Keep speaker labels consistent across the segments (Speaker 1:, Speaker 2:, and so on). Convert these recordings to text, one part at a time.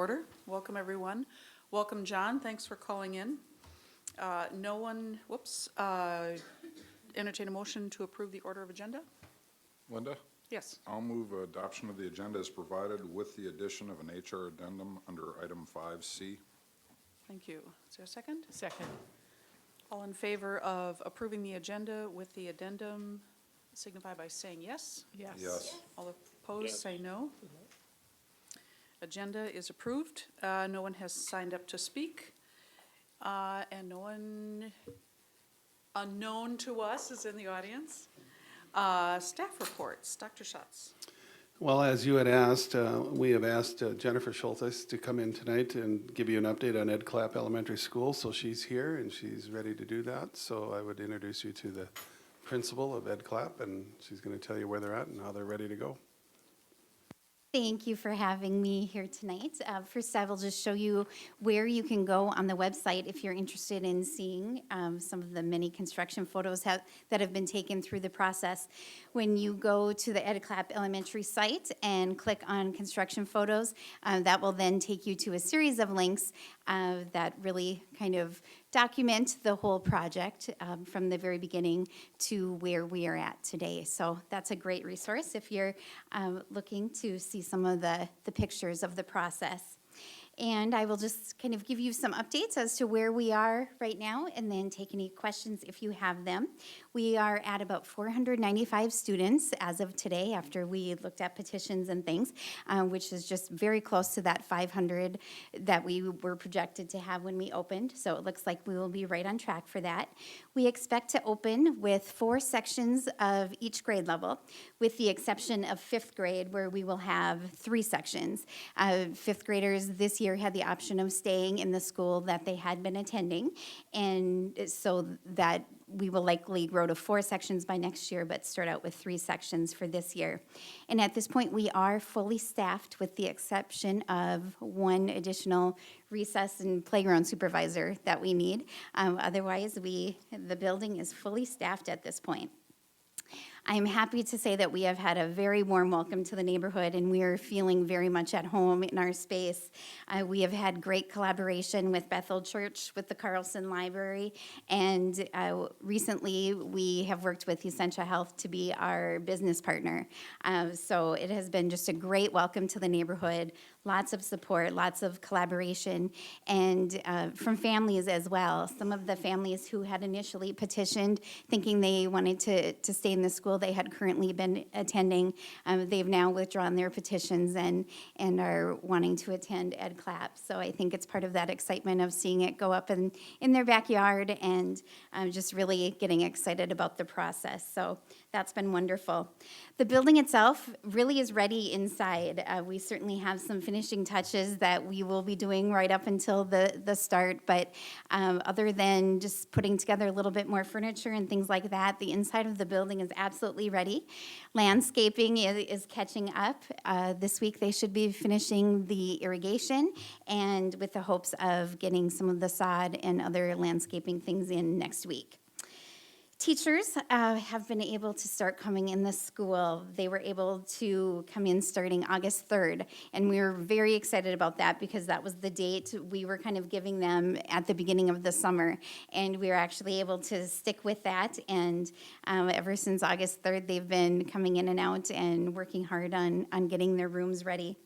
Speaker 1: Order. Welcome, everyone. Welcome, John. Thanks for calling in. No one, entertain a motion to approve the order of agenda?
Speaker 2: Linda,
Speaker 1: Yes.
Speaker 2: I'll move adoption of the agenda as provided with the addition of an HR addendum under item 5C.
Speaker 1: Thank you. Is there a second?
Speaker 3: Second.
Speaker 1: All in favor of approving the agenda with the addendum signify by saying yes.
Speaker 3: Yes.
Speaker 2: Yes.
Speaker 1: All opposed, say no. Agenda is approved. No one has signed up to speak. And no one unknown to us is in the audience. Staff reports. Dr. Schatz.
Speaker 4: Well, as you had asked, we have asked Jennifer Schultes to come in tonight and give you an update on Ed Clapp Elementary School. So she's here and she's ready to do that. So I would introduce you to the principal of Ed Clapp, and she's going to tell you where they're at and how they're ready to go.
Speaker 5: Thank you for having me here tonight. First, I will just show you where you can go on the website if you're interested in seeing some of the many construction photos that have been taken through the process. When you go to the Ed Clapp Elementary site and click on construction photos, that will then take you to a series of links that really kind of document the whole project from the very beginning to where we are at today. So that's a great resource if you're looking to see some of the pictures of the process. And I will just kind of give you some updates as to where we are right now and then take any questions if you have them. We are at about 495 students as of today after we looked at petitions and things, which is just very close to that 500 that we were projected to have when we opened. So it looks like we will be right on track for that. We expect to open with 4 sections of each grade level, with the exception of 5th grade where we will have 3 sections. 5th graders this year had the option of staying in the school that they had been attending, and so that we will likely grow to 4 sections by next year, but start out with 3 sections for this year. And at this point, we are fully staffed with the exception of 1 additional recess and playground supervisor that we need. Otherwise, the building is fully staffed at this point. I'm happy to say that we have had a very warm welcome to the neighborhood, and we are feeling very much at home in our space. We have had great collaboration with Bethel Church, with the Carlson Library, and recently we have worked with Essentia Health to be our business partner. So it has been just a great welcome to the neighborhood, lots of support, lots of collaboration, and from families as well. Some of the families who had initially petitioned thinking they wanted to stay in the school they had currently been attending, they've now withdrawn their petitions and are wanting to attend Ed Clapp. So I think it's part of that excitement of seeing it go up in their backyard and just really getting excited about the process. So that's been wonderful. The building itself really is ready inside. We certainly have some finishing touches that we will be doing right up until the start, but other than just putting together a little bit more furniture and things like that, the inside of the building is absolutely ready. Landscaping is catching up. This week they should be finishing the irrigation, and with the hopes of getting some of the sod and other landscaping things in next week. Teachers have been able to start coming in the school. They were able to come in starting August 3rd, and we were very excited about that because that was the date we were kind of giving them at the beginning of the summer, and we were actually able to stick with that, and ever since August 3rd, they've been coming in and out and working hard on getting their rooms ready.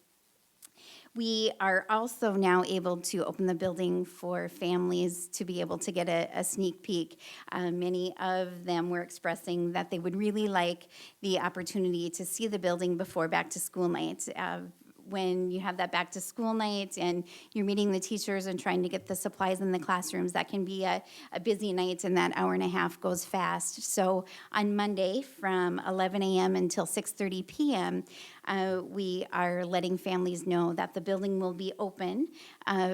Speaker 5: We are also now able to open the building for families to be able to get a sneak peek. Many of them were expressing that they would really like the opportunity to see the building before back to school night. When you have that back to school night and you're meeting the teachers and trying to get the supplies in the classrooms, that can be a busy night, and that hour and a half goes fast. So on Monday from 11 a.m. until 6:30 p.m., we are letting families know that the building will be open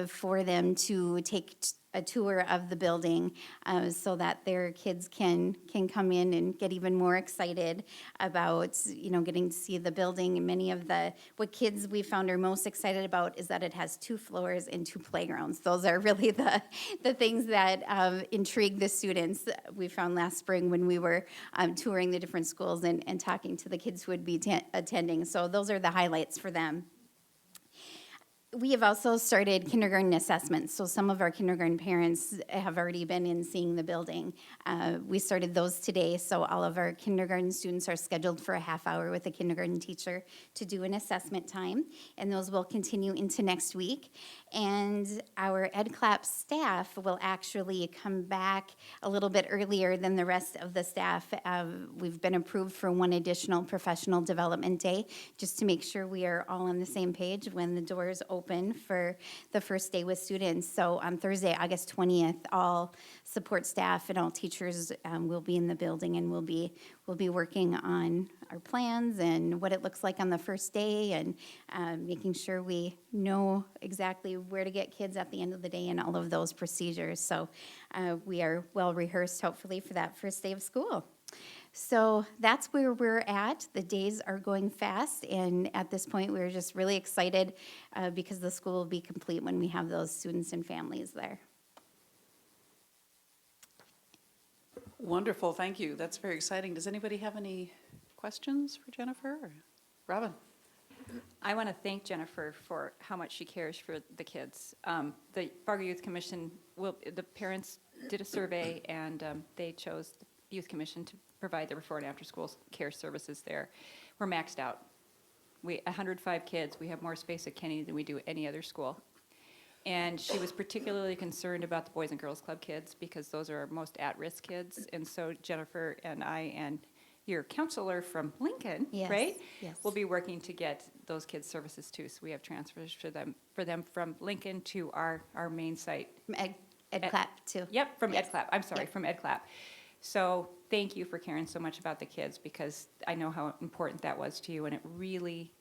Speaker 5: for them to take a tour of the building so that their kids can come in and get even more excited about, getting to see the building. And many of what kids we found are most excited about is that it has 2 floors and 2 playgrounds. Those are really the things that intrigue the students. We found last spring when we were touring the different schools and talking to the kids who would be attending. So those are the highlights for them. We have also started kindergarten assessments, so some of our kindergarten parents have already been in seeing the building. We started those today, so all of our kindergarten students are scheduled for a half hour with a kindergarten teacher to do an assessment time, and those will continue into next week. And our EdClap staff will actually come back a little bit earlier than the rest of the staff. We've been approved for one additional professional development day, just to make sure we are all on the same page when the doors open for the first day with students. So on Thursday, August 20th, all support staff and all teachers will be in the building, and we'll be working on our plans and what it looks like on the first day, and making sure we know exactly where to get kids at the end of the day and all of those procedures. So we are well rehearsed, hopefully, for that first day of school. So that's where we're at. The days are going fast, and at this point, we're just really excited because the school will be complete when we have those students and families there.
Speaker 1: Wonderful, thank you. That's very exciting. Does anybody have any questions for Jennifer? Or Robin?
Speaker 3: I want to thank Jennifer for how much she cares for the kids. The Fargo Youth Commission, the parents did a survey, and they chose the Youth Commission to provide the before and after school care services there. We're maxed out. 105 kids. We have more space at Kenny than we do at any other school. And she was particularly concerned about the Boys and Girls Club kids because those are our most at-risk kids. And so Jennifer and I and your counselor from Lincoln,
Speaker 5: Yes,
Speaker 3: right?
Speaker 5: yes.
Speaker 3: Will be working to get those kids services too. So we have transfers for them from Lincoln to our main site.
Speaker 5: From EdClap, too.
Speaker 3: Yep, from
Speaker 5: Yes.
Speaker 3: EdClap. I'm sorry,
Speaker 5: Yep.
Speaker 3: from EdClap. So thank you for caring so much about the kids because I know how important that was to you, and it really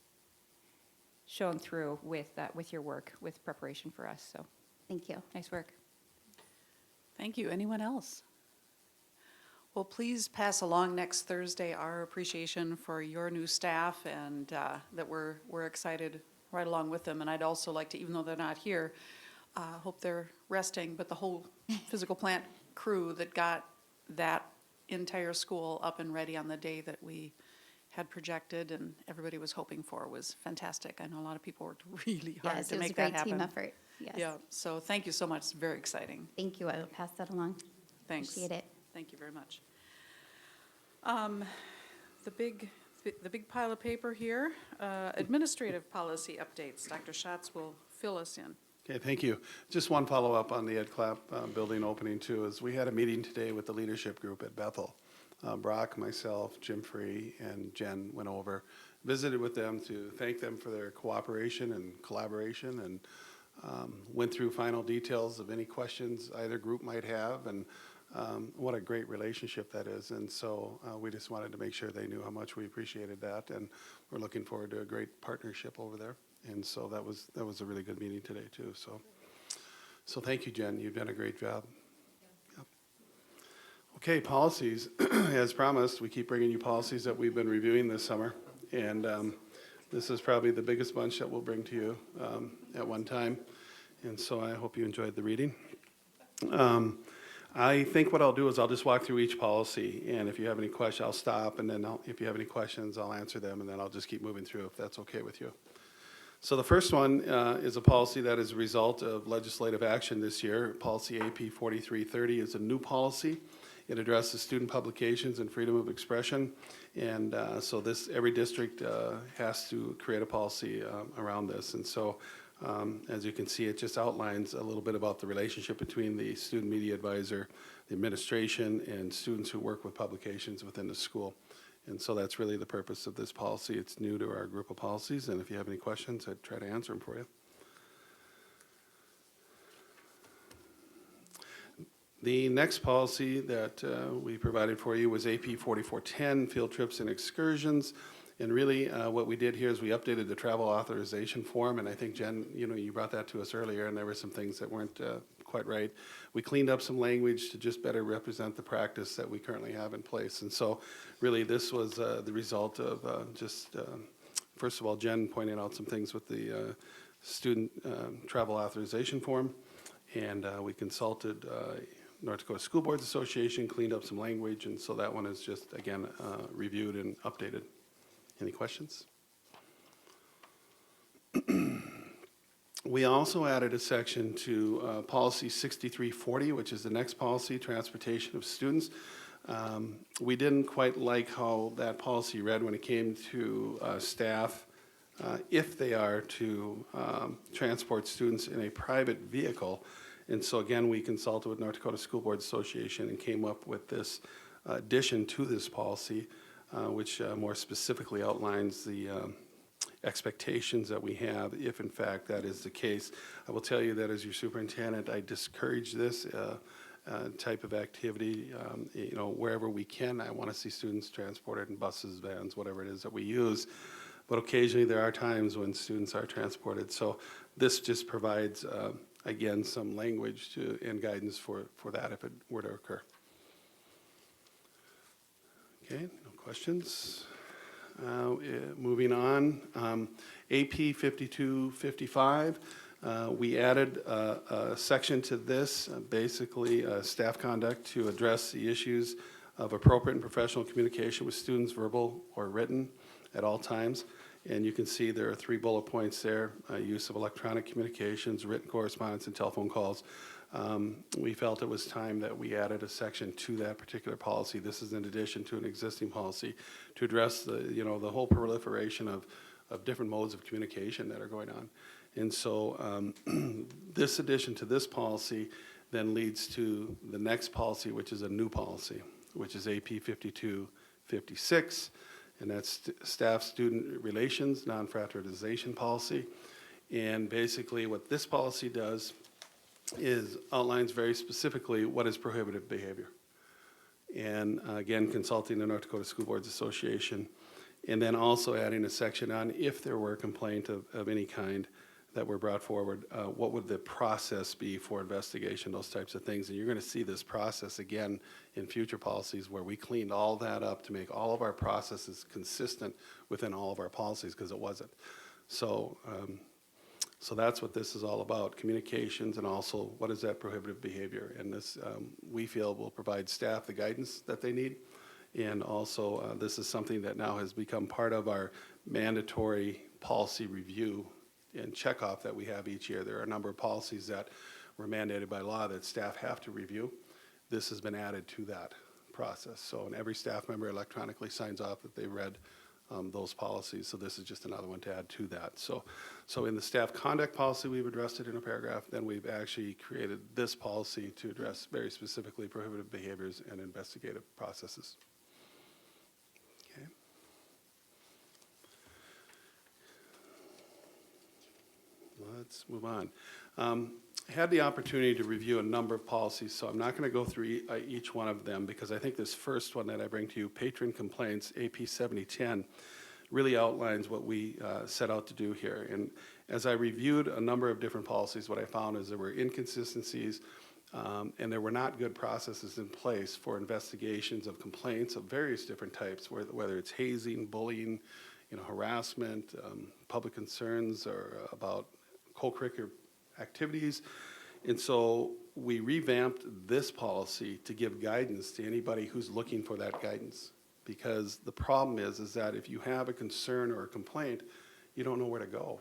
Speaker 3: shone through with your work, with preparation for us. So
Speaker 5: Thank you.
Speaker 3: nice work.
Speaker 1: Thank you. Anyone else? Well, please pass along next Thursday our appreciation for your new staff, and that we're excited right along with them. And I'd also like to, even though they're not here, hope they're resting, but the whole physical plant crew that got that entire school up and ready on the day that we had projected and everybody was hoping for was fantastic. I know a lot of people worked really hard
Speaker 5: Yes,
Speaker 1: to
Speaker 5: it was a
Speaker 1: make that
Speaker 5: great
Speaker 1: happen.
Speaker 5: team effort. Yes.
Speaker 1: Yeah, so thank you so much. It's very exciting.
Speaker 5: Thank you. I will pass that along.
Speaker 1: Thanks.
Speaker 5: Appreciate it.
Speaker 1: Thank you very much. The big pile of paper here, administrative policy updates. Dr. Schatz will fill us in.
Speaker 4: Okay, thank you. Just one follow-up on the EdClap building opening too, is we had a meeting today with the leadership group at Bethel. Brock, myself, Jim Free, and Jen went over, visited with them to thank them for their cooperation and collaboration, and went through final details of any questions either group might have, and what a great relationship that is. And so we just wanted to make sure they knew how much we appreciated that, and we're looking forward to a great partnership over there. And so that was a really good meeting today too. So thank you, Jen. You've done a great job. Yep. Okay, policies. As promised, we keep bringing you policies that we've been reviewing this summer, and this is probably the biggest bunch that we'll bring to you at one time. And so I hope you enjoyed the reading. I think what I'll do is I'll just walk through each policy, and if you have any questions, I'll stop, and then if you have any questions, I'll answer them, and then I'll just keep moving through if that's okay with you. So the first one is a policy that is a result of legislative action this year. Policy AP 4330 is a new policy. It addresses student publications and freedom of expression, and so every district has to create a policy around this. And so as you can see, it just outlines a little bit about the relationship between the student media advisor, the administration, and students who work with publications within the school. And so that's really the purpose of this policy. It's new to our group of policies, and if you have any questions, I'd try to answer them for you. The next policy that we provided for you was AP 4410, field trips and excursions. And really, what we did here is we updated the travel authorization form, and I think, Jen, you brought that to us earlier, and there were some things that weren't quite right. We cleaned up some language to just better represent the practice that we currently have in place. And so, really, this was the result of first of all, Jen pointing out some things with the student travel authorization form, and we consulted North Dakota School Boards Association, cleaned up some language, and so that one is just, again, reviewed and updated. Any questions? We also added a section to policy 6340, which is the next policy, transportation of students. We didn't quite like how that policy read when it came to staff, if they are to transport students in a private vehicle. And so again, we consulted with North Dakota School Board Association and came up with this addition to this policy, which more specifically outlines the expectations that we have, if in fact that is the case. I will tell you that as your superintendent, I discourage this type of activity. You know, wherever we can, I want to see students transported in buses, vans, whatever it is that we use. But occasionally there are times when students are transported. So this just provides, again, some language and guidance for that if it were to occur. Okay, no questions? Moving on, AP 5255, we added a section to this, basically staff conduct to address the issues of appropriate and professional communication with students, verbal or written, at all times. And you can see there are 3 bullet points there, use of electronic communications, written correspondence, and telephone calls. We felt it was time that we added a section to that particular policy. This is in addition to an existing policy to address the whole proliferation of different modes of communication that are going on. And so this addition to this policy then leads to the next policy, which is a new policy, which is AP 5256, and that's staff-student relations, non-fraternization policy. And basically what this policy does is outlines very specifically what is prohibited behavior. And again, consulting the North Dakota School Boards Association, and then also adding a section on if there were a complaint of any kind that were brought forward, what would the process be for investigation, those types of things. And you're going to see this process again in future policies where we cleaned all that up to make all of our processes consistent within all of our policies, because it wasn't. So, so that's what this is all about, communications, and also what is that prohibitive behavior. And this, we feel, will provide staff the guidance that they need. And also, this is something that now has become part of our mandatory policy review and checkoff that we have each year. There are a number of policies that were mandated by law that staff have to review. This has been added to that process. So, and every staff member electronically signs off that they read those policies. So this is just another one to add to that. So in the staff conduct policy, we've addressed it in a paragraph. Then we've actually created this policy to address very specifically prohibitive behaviors and investigative processes. Okay. Let's move on. I had the opportunity to review a number of policies, so I'm not going to go through each one of them, because I think this first one that I bring to you, patron complaints, AP 7010, really outlines what we set out to do here. And as I reviewed a number of different policies, what I found is there were inconsistencies and there were not good processes in place for investigations of complaints of various different types, whether it's hazing, bullying, harassment, public concerns, or about co-curricular activities. And so we revamped this policy to give guidance to anybody who's looking for that guidance. Because the problem is that if you have a concern or a complaint, you don't know where to go.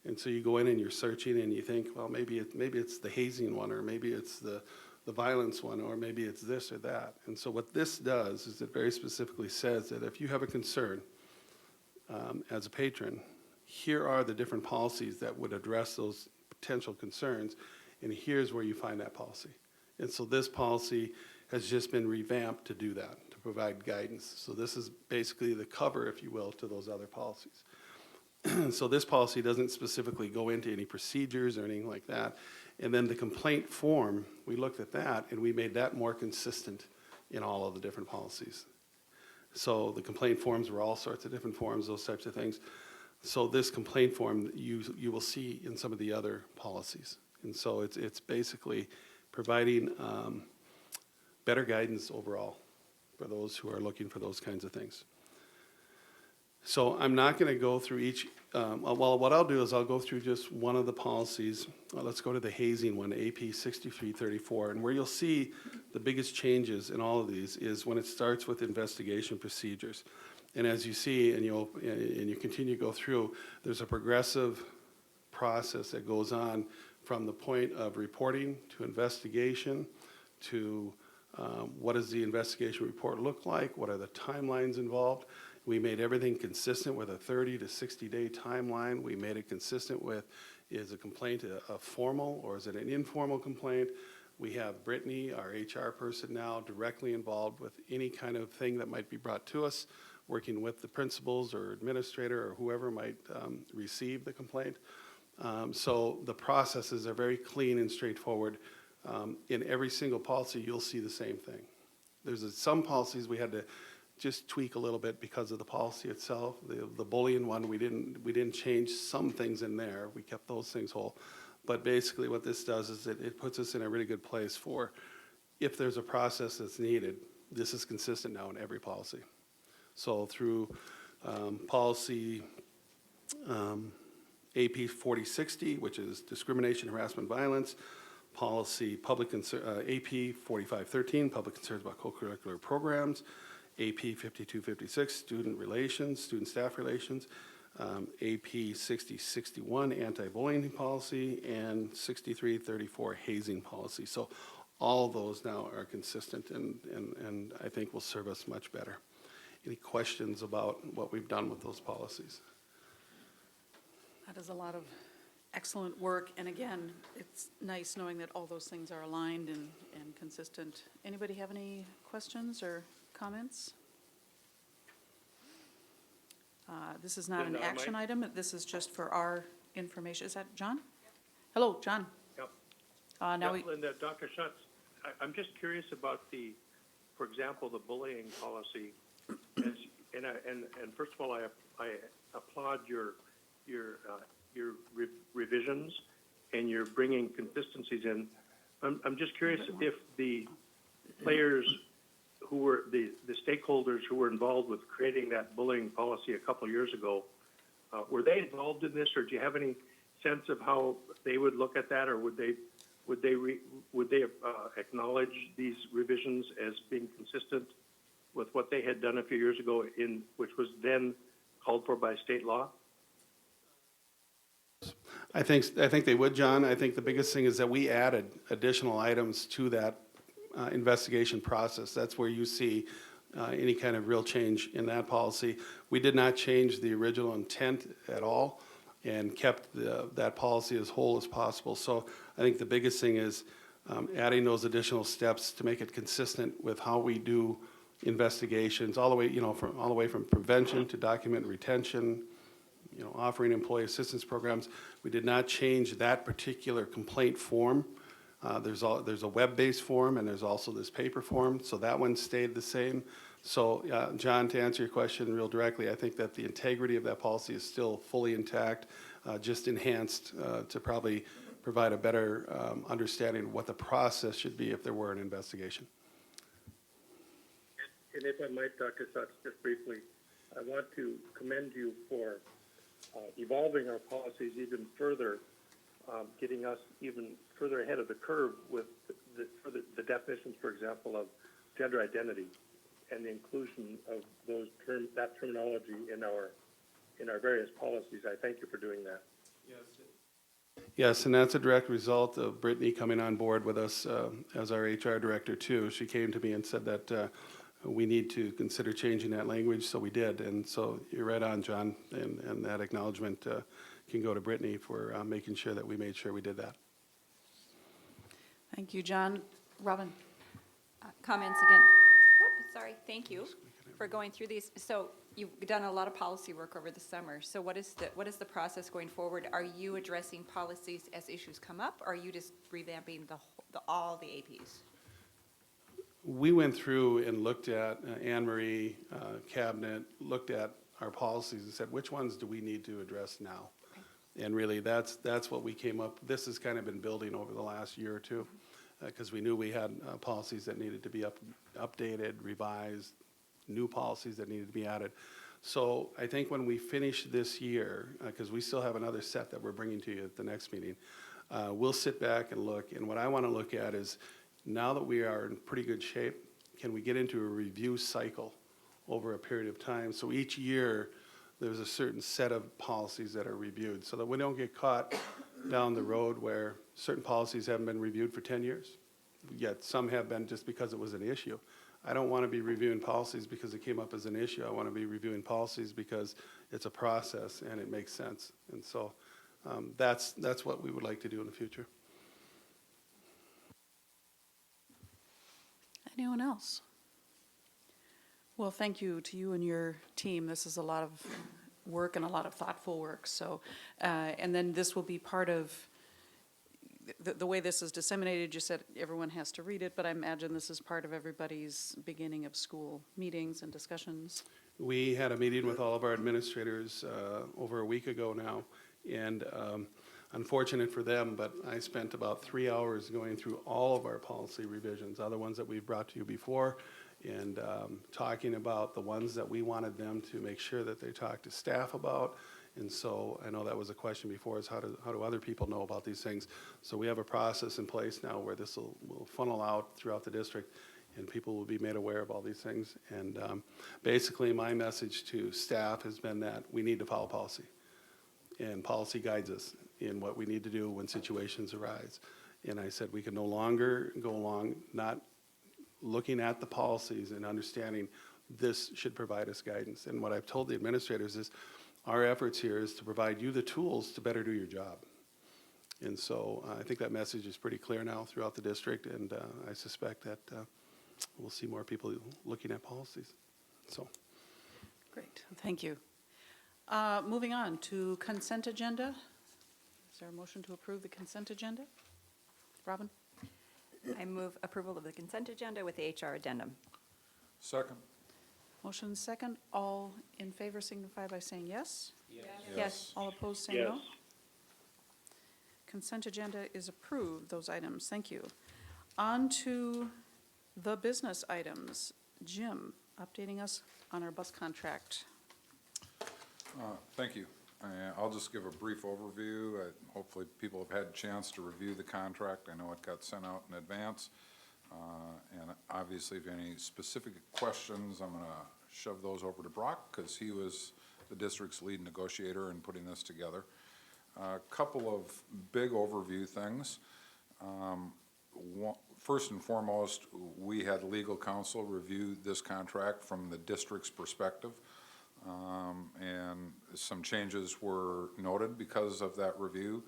Speaker 4: And so you go in and you're searching and you think, well, maybe it's the hazing one, or maybe it's the violence one, or maybe it's this or that. And so what this does is it very specifically says that if you have a concern as a patron, here are the different policies that would address those potential concerns, and here's where you find that policy. And so this policy has just been revamped to do that, to provide guidance. So this is basically the cover, if you will, to those other policies. So this policy doesn't specifically go into any procedures or anything like that. And then the complaint form, we looked at that and we made that more consistent in all of the different policies. So the complaint forms were all sorts of different forms, those types of things. So this complaint form you will see in some of the other policies. And so it's basically providing better guidance overall for those who are looking for those kinds of things. So I'm not going to go through each, well, what I'll do is I'll go through just one of the policies. Let's go to the hazing one, AP 6334. And where you'll see the biggest changes in all of these is when it starts with investigation procedures. And as you see, and you continue to go through, there's a progressive process that goes on from the point of reporting to investigation to what does the investigation report look like, what are the timelines involved. We made everything consistent with a 30 to 60-day timeline. We made it consistent with, is a complaint a formal or is it an informal complaint? We have Brittany, our HR person now, directly involved with any kind of thing that might be brought to us, working with the principals or administrator or whoever might receive the complaint. So the processes are very clean and straightforward. In every single policy, you'll see the same thing. There's some policies we had to just tweak a little bit because of the policy itself. The bullying one, we didn't change some things in there. We kept those things whole. But basically what this does is it puts us in a really good place for if there's a process that's needed, this is consistent now in every policy. So through policy AP 4060, which is discrimination, harassment, violence, policy AP 4513, public concerns about co-curricular programs, AP 5256, student relations, student staff relations, AP 6061, anti-bullying policy, and 6334, hazing policy. So all those now are consistent and I think will serve us much better. Any questions about what we've done with those policies?
Speaker 1: That is a lot of excellent work, and again, it's nice knowing that all those things are aligned and consistent. Anybody have any questions or comments? This is not an
Speaker 6: Linda,
Speaker 1: action item, this is just for our information. Is that John? Hello, John.
Speaker 6: Yep.
Speaker 1: Now
Speaker 6: Yep, Linda, Dr. Schutz, I'm just curious about for example, the bullying policy. And first of all, I applaud your revisions, and you're bringing consistencies in. I'm just curious if the players who were the stakeholders who were involved with creating that bullying policy a couple of years ago, were they involved in this, or do you have any sense of how they would look at that, or would they acknowledge these revisions as being consistent with what they had done a few years ago, which was then called for by state law?
Speaker 4: I think they would, John. I think the biggest thing is that we added additional items to that investigation process. That's where you see any kind of real change in that policy. We did not change the original intent at all and kept that policy as whole as possible. So I think the biggest thing is adding those additional steps to make it consistent with how we do investigations, all the way from prevention to document retention, offering employee assistance programs. We did not change that particular complaint form. There's a web-based form, and there's also this paper form, so that one stayed the same. So, John, to answer your question real directly, I think that the integrity of that policy is still fully intact, just enhanced to probably provide a better understanding of what the process should be if there were an investigation.
Speaker 6: And if I might, Dr. Schutz, just briefly, I want to commend you for evolving our policies even further, getting us even further ahead of the curve with the definitions, for example, of gender identity and the inclusion of that terminology in our various policies. I thank you for doing that.
Speaker 4: Yes, and that's a direct result of Brittany coming on board with us as our HR director too. She came to me and said that we need to consider changing that language, so we did. And so you're right on, John, and that acknowledgement can go to Brittany for making sure that we made sure we did that.
Speaker 1: Thank you, John. Robin?
Speaker 3: Comments again? Whoop, sorry, thank you for going through these. So you've done a lot of policy work over the summer. So what is the process going forward? Are you addressing policies as issues come up, or are you just revamping all the APs?
Speaker 4: We went through and looked at Anne Marie, Cabinet, looked at our policies and said, which ones do we need to address now? And really, that's what we came up. This has kind of been building over the last year or two, because we knew we had policies that needed to be updated, revised, new policies that needed to be added. So I think when we finish this year, because we still have another set that we're bringing to you at the next meeting, we'll sit back and look. And what I want to look at is, now that we are in pretty good shape, can we get into a review cycle over a period of time? So each year, there's a certain set of policies that are reviewed, so that we don't get caught down the road where certain policies haven't been reviewed for 10 years, yet some have been just because it was an issue. I don't want to be reviewing policies because it came up as an issue. I want to be reviewing policies because it's a process and it makes sense. And so that's what we would like to do in the future.
Speaker 1: Anyone else? Well, thank you to you and your team. This is a lot of work and a lot of thoughtful work. So, and then this will be part of the way this is disseminated. You said everyone has to read it, but I imagine this is part of everybody's beginning of school meetings and discussions.
Speaker 4: We had a meeting with all of our administrators over a week ago now, and unfortunate for them, but I spent about 3 hours going through all of our policy revisions, other ones that we've brought to you before, and talking about the ones that we wanted them to make sure that they talk to staff about. And so I know that was a question before, is how do other people know about these things? So we have a process in place now where this will funnel out throughout the district, and people will be made aware of all these things. And basically my message to staff has been that we need to follow policy, and policy guides us in what we need to do when situations arise. And I said we can no longer go along not looking at the policies and understanding this should provide us guidance. And what I've told the administrators is our efforts here is to provide you the tools to better do your job. And so I think that message is pretty clear now throughout the district, and I suspect that we'll see more people looking at policies. So.
Speaker 1: Great, thank you. Moving on to consent agenda. Is there a motion to approve the consent agenda? Robin?
Speaker 3: I move approval of the consent agenda with the HR addendum.
Speaker 2: Second.
Speaker 1: Motion second. All in favor signify by saying yes.
Speaker 3: Yes.
Speaker 1: All opposed say no. Consent agenda is approved, those items. Thank you. On to the business items. Jim, updating us on our bus contract.
Speaker 2: Thank you. I'll just give a brief overview. Hopefully people have had a chance to review the contract. I know it got sent out in advance. And obviously, if you have any specific questions, I'm going to shove those over to Brock because he was the district's lead negotiator in putting this together. A couple of big overview things. First and foremost, we had legal counsel review this contract from the district's perspective. And some changes were noted because of that review.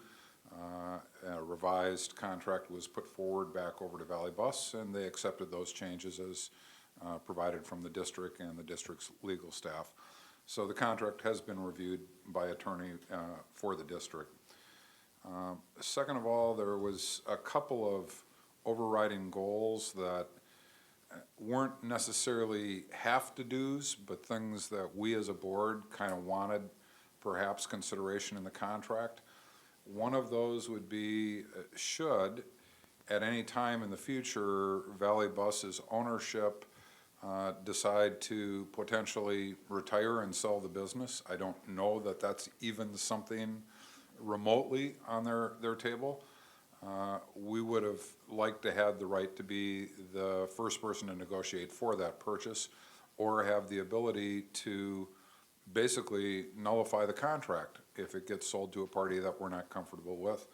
Speaker 2: A revised contract was put forward back over to Valley Bus, and they accepted those changes as provided from the district and the district's legal staff. So the contract has been reviewed by attorney for the district. Second of all, there was a couple of overriding goals that weren't necessarily have-to-dos, but things that we as a board kind of wanted perhaps consideration in the contract. One of those would be, should at any time in the future Valley Bus's ownership decide to potentially retire and sell the business. I don't know that that's even something remotely on their table. We would have liked to have the right to be the first person to negotiate for that purchase, or have the ability to basically nullify the contract if it gets sold to a party that we're not comfortable with.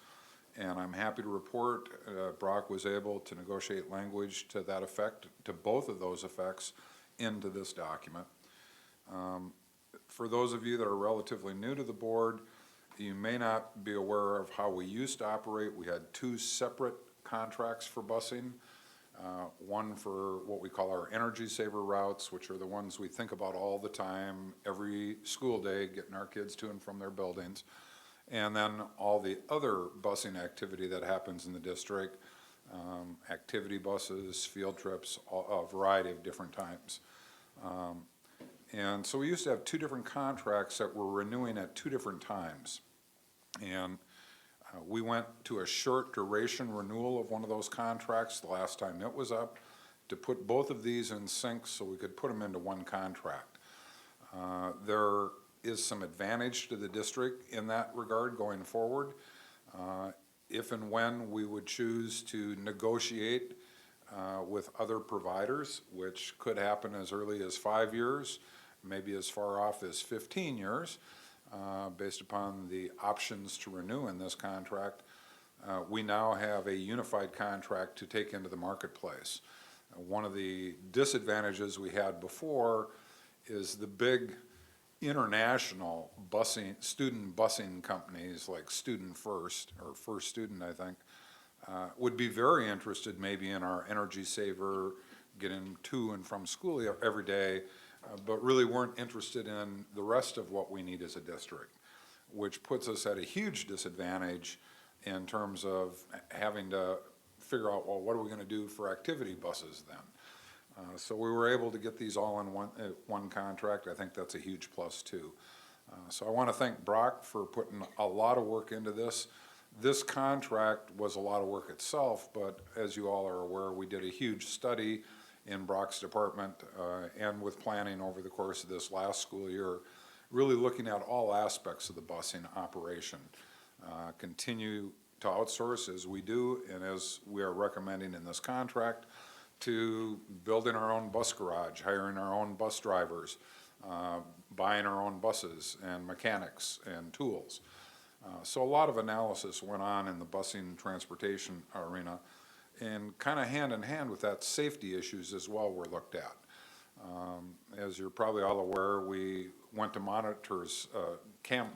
Speaker 2: And I'm happy to report Brock was able to negotiate language to that effect, to both of those effects, into this document. For those of you that are relatively new to the board, you may not be aware of how we used to operate. We had two separate contracts for busing. One for what we call our energy saver routes, which are the ones we think about all the time, every school day, getting our kids to and from their buildings. And then all the other busing activity that happens in the district, activity buses, field trips, a variety of different times. And so we used to have two different contracts that were renewing at two different times. And we went to a short duration renewal of one of those contracts the last time it was up to put both of these in sync so we could put them into one contract. There is some advantage to the district in that regard going forward. If and when we would choose to negotiate with other providers, which could happen as early as 5 years, maybe as far off as 15 years, based upon the options to renew in this contract. We now have a unified contract to take into the marketplace. One of the disadvantages we had before is the big international student busing companies like Student First, or First Student, I think, would be very interested maybe in our Energy Saver, getting to and from school every day, but really weren't interested in the rest of what we need as a district, which puts us at a huge disadvantage in terms of having to figure out, well, what are we going to do for activity buses then? So we were able to get these all in one contract. I think that's a huge plus too. So I want to thank Brock for putting a lot of work into this. This contract was a lot of work itself, but as you all are aware, we did a huge study in Brock's department and with planning over the course of this last school year, really looking at all aspects of the busing operation. Continue to outsource as we do and as we are recommending in this contract, to building our own bus garage, hiring our own bus drivers, buying our own buses and mechanics and tools. So a lot of analysis went on in the busing transportation arena, and kind of hand in hand with that, safety issues as well were looked at. As you're probably all aware, we went to monitors,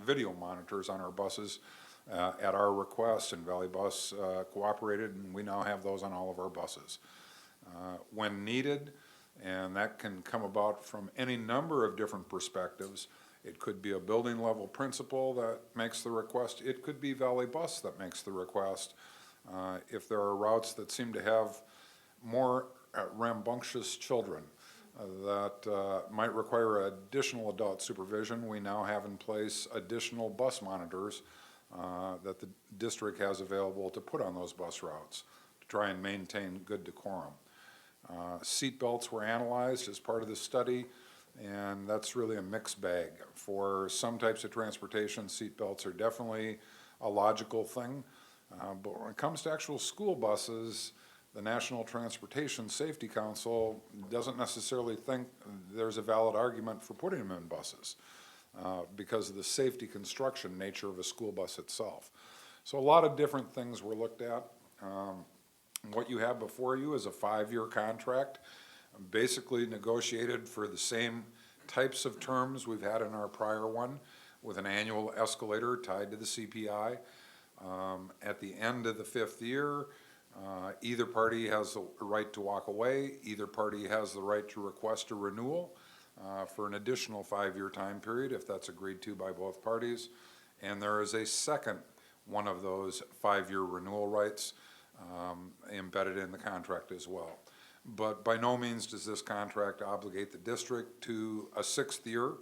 Speaker 2: video monitors on our buses at our request, and Valley Bus cooperated, and we now have those on all of our buses. When needed, and that can come about from any number of different perspectives. It could be a building level principal that makes the request. It could be Valley Bus that makes the request. If there are routes that seem to have more rambunctious children that might require additional adult supervision, we now have in place additional bus monitors that the district has available to put on those bus routes to try and maintain good decorum. Seat belts were analyzed as part of the study, and that's really a mixed bag. For some types of transportation, seat belts are definitely a logical thing, but when it comes to actual school buses, the National Transportation Safety Council doesn't necessarily think there's a valid argument for putting them in buses because of the safety construction nature of a school bus itself. So a lot of different things were looked at. What you have before you is a 5-year contract, basically negotiated for the same types of terms we've had in our prior one, with an annual escalator tied to the CPI. At the end of the 5th year, either party has the right to walk away, either party has the right to request a renewal for an additional 5-year time period if that's agreed to by both parties. And there is a second one of those 5-year renewal rights embedded in the contract as well. But by no means does this contract obligate the district to a 6th year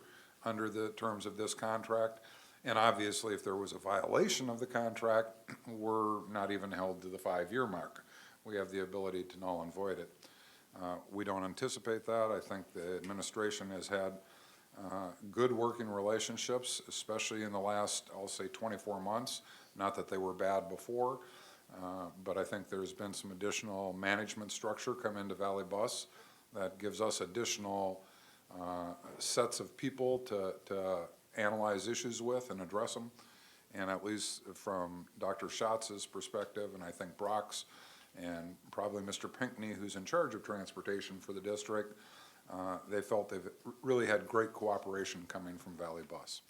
Speaker 2: under the terms of this contract. And obviously, if there was a violation of the contract, we're not even held to the 5-year mark. We have the ability to null and void it. We don't anticipate that. I think the administration has had good working relationships, especially in the last, I'll say, 24 months. Not that they were bad before, but I think there's been some additional management structure come into Valley Bus that gives us additional sets of people to analyze issues with and address them. And at least from Dr. Schatz's perspective, and I think Brock's, and probably Mr. Pinkney, who's in charge of transportation for the district, they felt they've really had great cooperation coming from Valley Bus.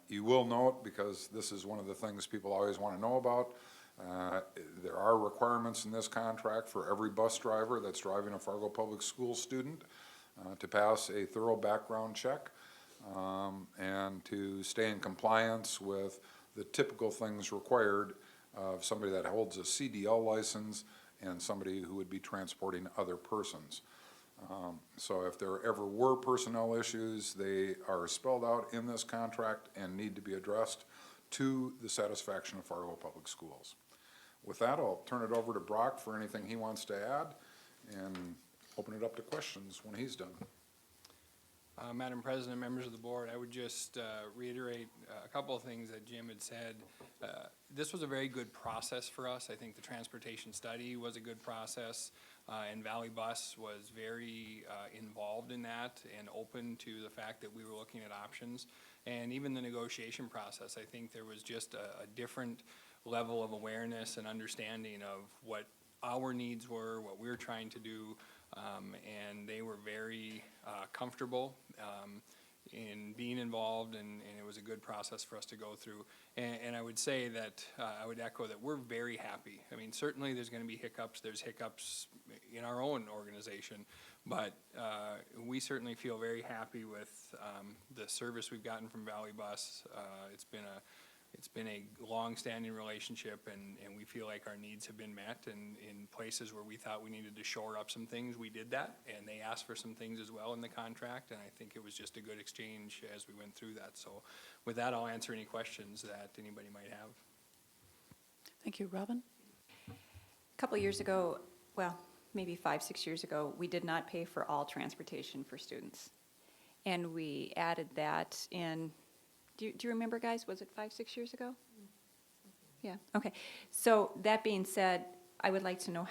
Speaker 2: You will note, because this is one of the things people always want to know about, there are requirements in this contract for every bus driver that's driving a Fargo Public School student to pass a thorough background check and to stay in compliance with the typical things required of somebody that holds a CDL license and somebody who would be transporting other persons. So if there ever were personnel issues, they are spelled out in this contract and need to be addressed to the satisfaction of Fargo Public Schools. With that, I'll turn it over to Brock for anything he wants to add and open it up to questions when he's done.
Speaker 7: Madam President, members of the board, I would just reiterate a couple of things that Jim had said. This was a very good process for us. I think the transportation study was a good process, and Valley Bus was very involved in that and open to the fact that we were looking at options. And even the negotiation process, I think there was just a different level of awareness and understanding of what our needs were, what we were trying to do, and they were very comfortable in being involved, and it was a good process for us to go through. And I would say that, I would echo that we're very happy. I mean, certainly there's gonna be hiccups, there's hiccups in our own organization, but we certainly feel very happy with the service we've gotten from Valley Bus. It's been a long-standing relationship, and we feel like our needs have been met, and in places where we thought we needed to shore up some things, we did that, and they asked for some things as well in the contract, and I think it was just a good exchange as we went through that. So with that, I'll answer any questions that anybody might have.
Speaker 1: Thank you. Robin?
Speaker 3: A couple years ago, well, maybe 5, 6 years ago, we did not pay for all transportation for students. And we added that in, do you remember, guys? Was it 5, 6 years ago? Yeah, okay. So that being said, I would like to know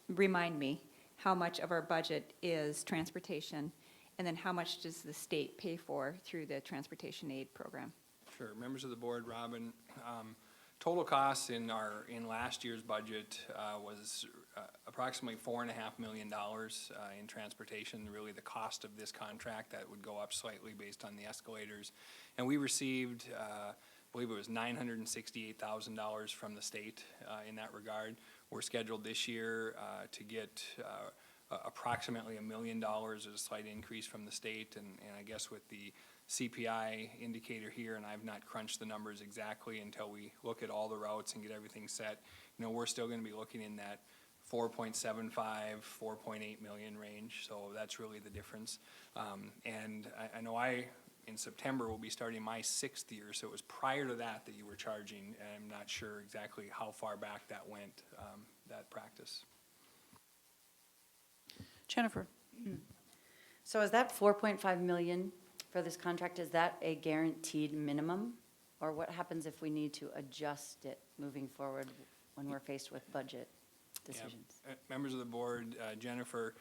Speaker 3: remind me how much of our budget is transportation, and then how much does the state pay for through the transportation aid program?
Speaker 7: Sure, members of the board, Robin, total costs in last year's budget was approximately $4.5 million in transportation, really the cost of this contract. That would go up slightly based on the escalators. And we received, I believe it was $968,000 from the state in that regard. We're scheduled this year to get approximately $1 million, as a slight increase from the state, and I guess with the CPI indicator here, and I've not crunched the numbers exactly until we look at all the routes and get everything set, you know, we're still gonna be looking in that 4.75, 4.8 million range, so that's really the difference. And I know in September, will be starting my 6th year, so it was prior to that you were charging, and I'm not sure exactly how far back that went, that practice.
Speaker 1: Jennifer?
Speaker 8: So is that 4.5 million for this contract, is that a guaranteed minimum? Or what happens if we need to adjust it moving forward when we're faced with budget decisions?
Speaker 7: Yeah. Members of the board, Jennifer,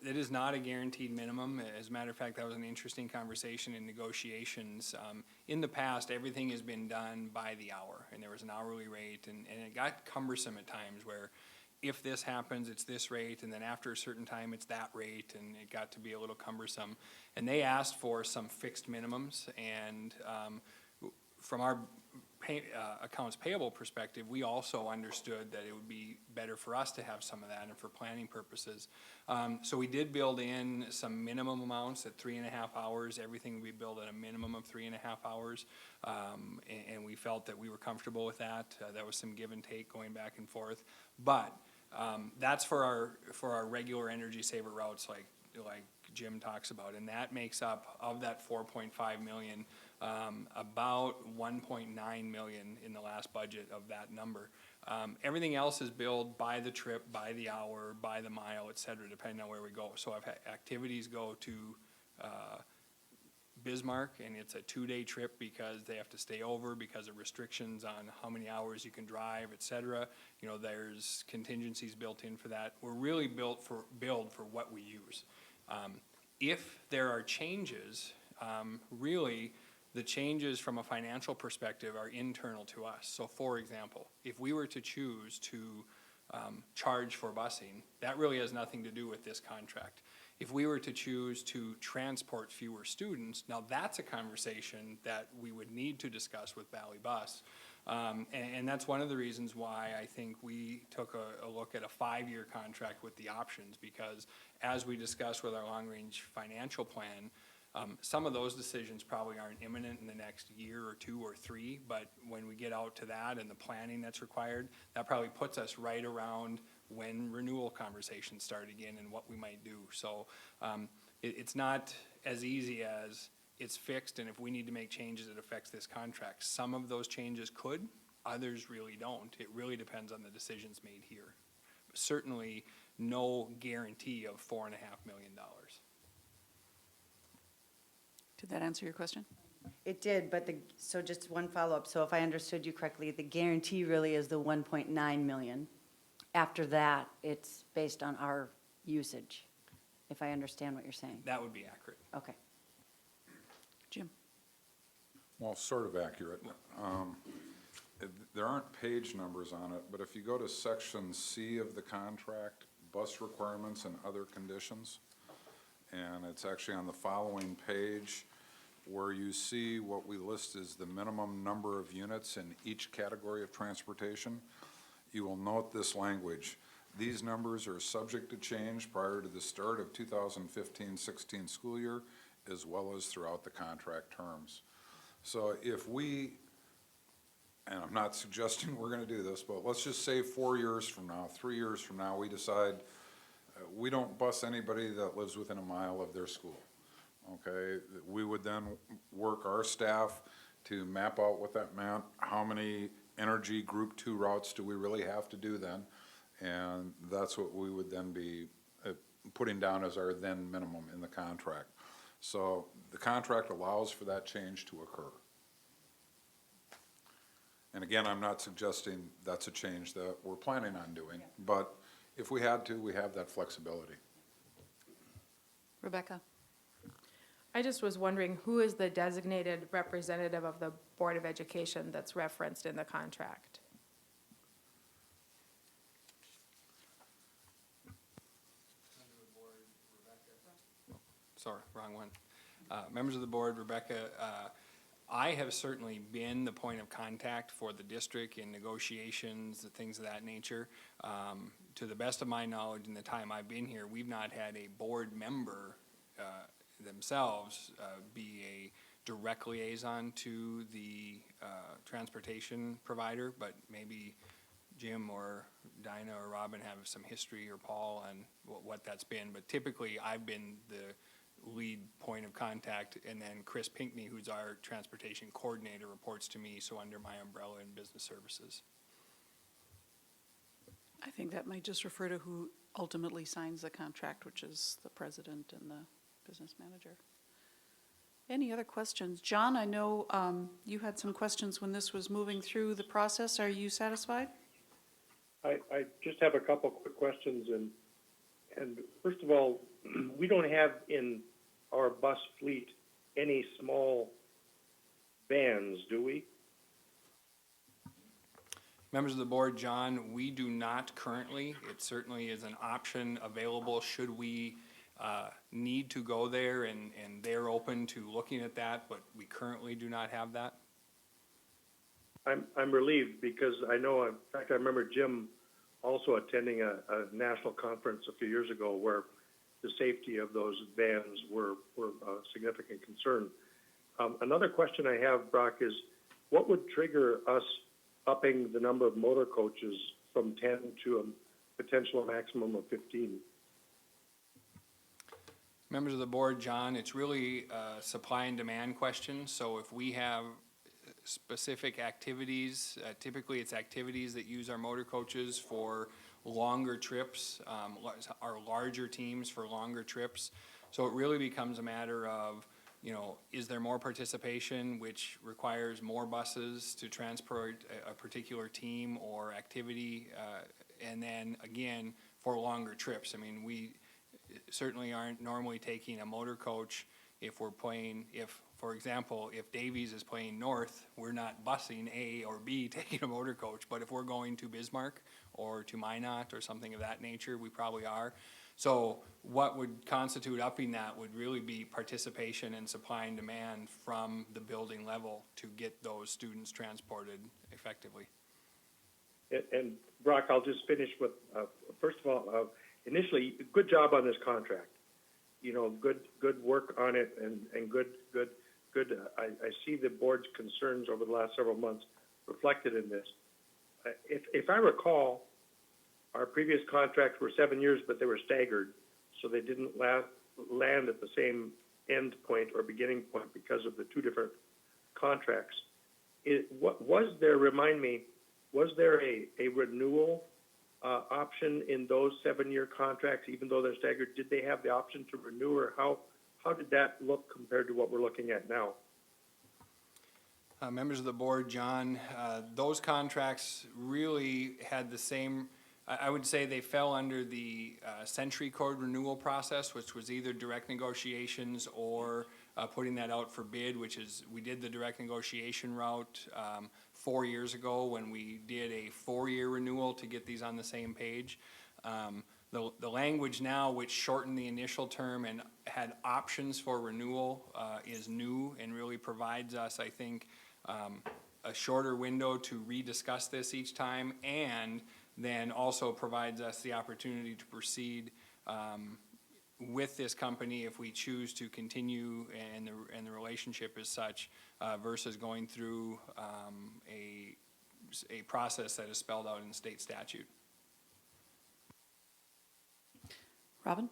Speaker 7: it is not a guaranteed minimum. As a matter of fact, that was an interesting conversation in negotiations. In the past, everything has been done by the hour, and there was an hourly rate, and it got cumbersome at times where if this happens, it's this rate, and then after a certain time, it's that rate, and it got to be a little cumbersome. And they asked for some fixed minimums, and from our accounts payable perspective, we also understood that it would be better for us to have some of that and for planning purposes. So we did build in some minimum amounts at 3.5 hours. Everything would be billed at a minimum of 3.5 hours, and we felt that we were comfortable with that. There was some give and take going back and forth, but that's for our regular energy saver routes like Jim talks about, and that makes up of that 4.5 million, about 1.9 million in the last budget of that number. Everything else is billed by the trip, by the hour, by the mile, et cetera, depending on where we go. So if activities go to Bismarck and it's a 2-day trip because they have to stay over because of restrictions on how many hours you can drive, et cetera, you know, there's contingencies built in for that. We're really billed for what we use. If there are changes, really the changes from a financial perspective are internal to us. So for example, if we were to choose to charge for busing, that really has nothing to do with this contract. If we were to choose to transport fewer students, now that's a conversation that we would need to discuss with Valley Bus. And that's one of the reasons why I think we took a look at a 5-year contract with the options, because as we discussed with our long-range financial plan, some of those decisions probably aren't imminent in the next year or 2 or 3, but when we get out to that and the planning that's required, that probably puts us right around when renewal conversations start again and what we might do. So it's not as easy as it's fixed, and if we need to make changes, it affects this contract. Some of those changes could, others really don't. It really depends on the decisions made here. Certainly no guarantee of $4.5 million.
Speaker 1: Did that answer your question?
Speaker 8: It did, but so just one follow-up. So if I understood you correctly, the guarantee really is the 1.9 million. After that, it's based on our usage, if I understand what you're saying.
Speaker 7: That would be accurate.
Speaker 8: Okay.
Speaker 1: Jim?
Speaker 2: Well, sort of accurate. There aren't page numbers on it, but if you go to section C of the contract, bus requirements and other conditions, and it's actually on the following page, where you see what we list as the minimum number of units in each category of transportation, you will note this language. These numbers are subject to change prior to the start of 2015-16 school year, as well as throughout the contract terms. So if we, and I'm not suggesting we're gonna do this, but let's just say 4 years from now, 3 years from now, we decide we don't bus anybody that lives within a mile of their school. Okay, we would then work our staff to map out what that meant, how many energy group 2 routes do we really have to do then, and that's what we would then be putting down as our then minimum in the contract. So the contract allows for that change to occur. And again, I'm not suggesting that's a change that we're planning on doing, but if we had to, we have that flexibility.
Speaker 1: Rebecca?
Speaker 9: I just was wondering, who is the designated representative of the Board of Education that's referenced in the contract?
Speaker 7: Sorry, wrong one. Members of the board, Rebecca, I have certainly been the point of contact for the district in negotiations, things of that nature. To the best of my knowledge in the time I've been here, we've not had a board member themselves be a direct liaison to the transportation provider, but maybe Jim or Dinah or Robin have some history, or Paul, on what that's been. But typically, I've been the lead point of contact, and then Chris Pinkney, who's our transportation coordinator, reports to me, so under my umbrella in business services.
Speaker 1: I think that might just refer to who ultimately signs the contract, which is the president and the business manager. Any other questions? John, I know you had some questions when this was moving through the process. Are you satisfied?
Speaker 6: I just have a couple quick questions, and first of all, we don't have in our bus fleet any small vans, do we?
Speaker 7: Members of the board, John, we do not currently. It certainly is an option available should we need to go there, and they're open to looking at that, but we currently do not have that.
Speaker 6: I'm relieved, because I know, in fact, I remember Jim also attending a national conference a few years ago where the safety of those vans were a significant concern. Another question I have, Brock, is what would trigger us upping the number of motor coaches from 10 to a potential maximum of 15?
Speaker 7: Members of the board, John, it's really a supply and demand question. So if we have specific activities, typically it's activities that use our motor coaches for longer trips, our larger teams for longer trips. So it really becomes a matter of, you know, is there more participation, which requires more buses to transport a particular team or activity, and then again, for longer trips. I mean, we certainly aren't normally taking a motor coach if we're playing, for example, if Davies is playing North, we're not busing A or B taking a motor coach, but if we're going to Bismarck or to Minot or something of that nature, we probably are. So what would constitute upping that would really be participation and supply and demand from the building level to get those students transported effectively.
Speaker 6: And Brock, I'll just finish with, first of all, initially, good job on this contract. You know, good work on it, and good. I see the board's concerns over the last several months reflected in this. If I recall, our previous contracts were 7 years, but they were staggered, so they didn't land at the same end point or beginning point because of the two different contracts. Remind me, was there a renewal option in those 7-year contracts, even though they're staggered? Did they have the option to renew, or how how did that look compared to what we're looking at now?
Speaker 7: Members of the board, John, those contracts really had the same, I would say they fell under the Century Code renewal process, which was either direct negotiations or putting that out for bid, which is, we did the direct negotiation route 4 years ago when we did a 4-year renewal to get these on the same page. The language now, which shortened the initial term and had options for renewal, is new and really provides us, I think, a shorter window to rediscuss this each time, and then also provides us the opportunity to proceed with this company if we choose to continue and the relationship is such, versus going through a process that is spelled out in state statute.
Speaker 1: Robin?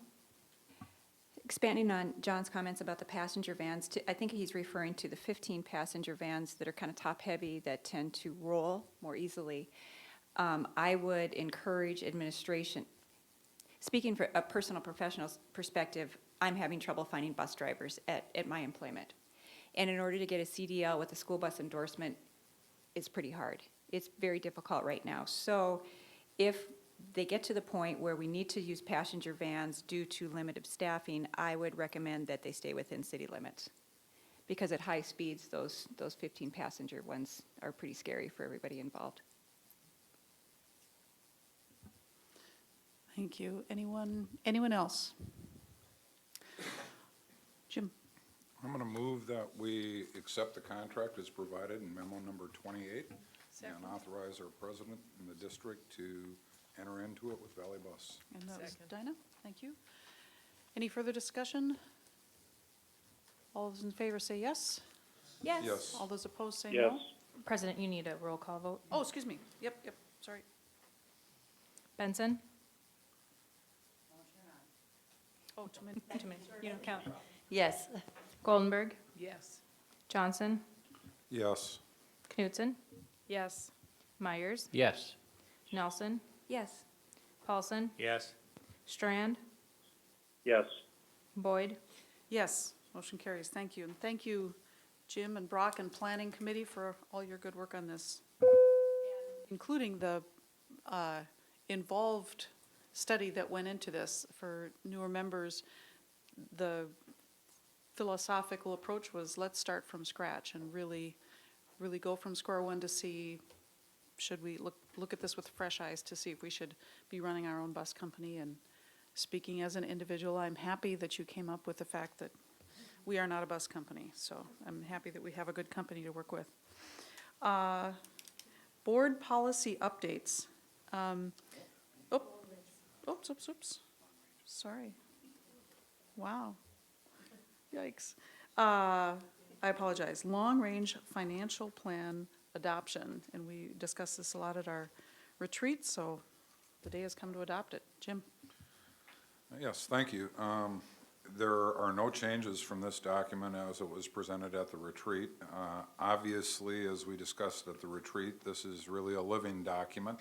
Speaker 3: Expanding on John's comments about the passenger vans, I think he's referring to the 15-passenger vans that are kind of top-heavy that tend to roll more easily. I would encourage administration, speaking from a personal professional perspective, I'm having trouble finding bus drivers at my employment. And in order to get a CDL with a school bus endorsement, it's pretty hard. It's very difficult right now. So if they get to the point where we need to use passenger vans due to limited staffing, I would recommend that they stay within city limits. Because at high speeds, those 15-passenger ones are pretty scary for everybody involved.
Speaker 1: Thank you. Anyone else? Jim?
Speaker 2: I'm going to move that we accept the contract as provided in memo number 28 and authorize our president in the district to enter into it with Valley Bus.
Speaker 1: And that was Dinah. Thank you. Any further discussion? All those in favor say yes.
Speaker 2: Yes.
Speaker 1: All those opposed say
Speaker 6: Yes.
Speaker 1: no.
Speaker 9: President, you need a roll call vote.
Speaker 1: Oh, excuse me. Yep, sorry.
Speaker 9: Benson?
Speaker 1: Oh, too many.
Speaker 9: Too many. You don't count.
Speaker 8: Yes.
Speaker 9: Goldenberg?
Speaker 1: Yes.
Speaker 9: Johnson?
Speaker 2: Yes.
Speaker 9: Knutson?
Speaker 1: Yes.
Speaker 9: Myers?
Speaker 10: Yes.
Speaker 9: Nelson?
Speaker 3: Yes.
Speaker 9: Paulson?
Speaker 10: Yes.
Speaker 9: Strand?
Speaker 6: Yes.
Speaker 9: Boyd?
Speaker 1: Yes, motion carries. Thank you. And thank you, Jim and Brock and Planning Committee for all your good work on this, including the involved study that went into this. For newer members, the philosophical approach was let's start from scratch and really go from square one to see, should we look at this with fresh eyes to see if we should be running our own bus company. And speaking as an individual, I'm happy that you came up with the fact that we are not a bus company. So I'm happy that we have a good company to work with. Board policy updates. Oops. Sorry. Wow. Yikes. I apologize. Long-range financial plan adoption, and we discussed this a lot at our retreat, so the day has come to adopt it. Jim?
Speaker 2: Yes, thank you. There are no changes from this document as it was presented at the retreat. Obviously, as we discussed at the retreat, this is really a living document.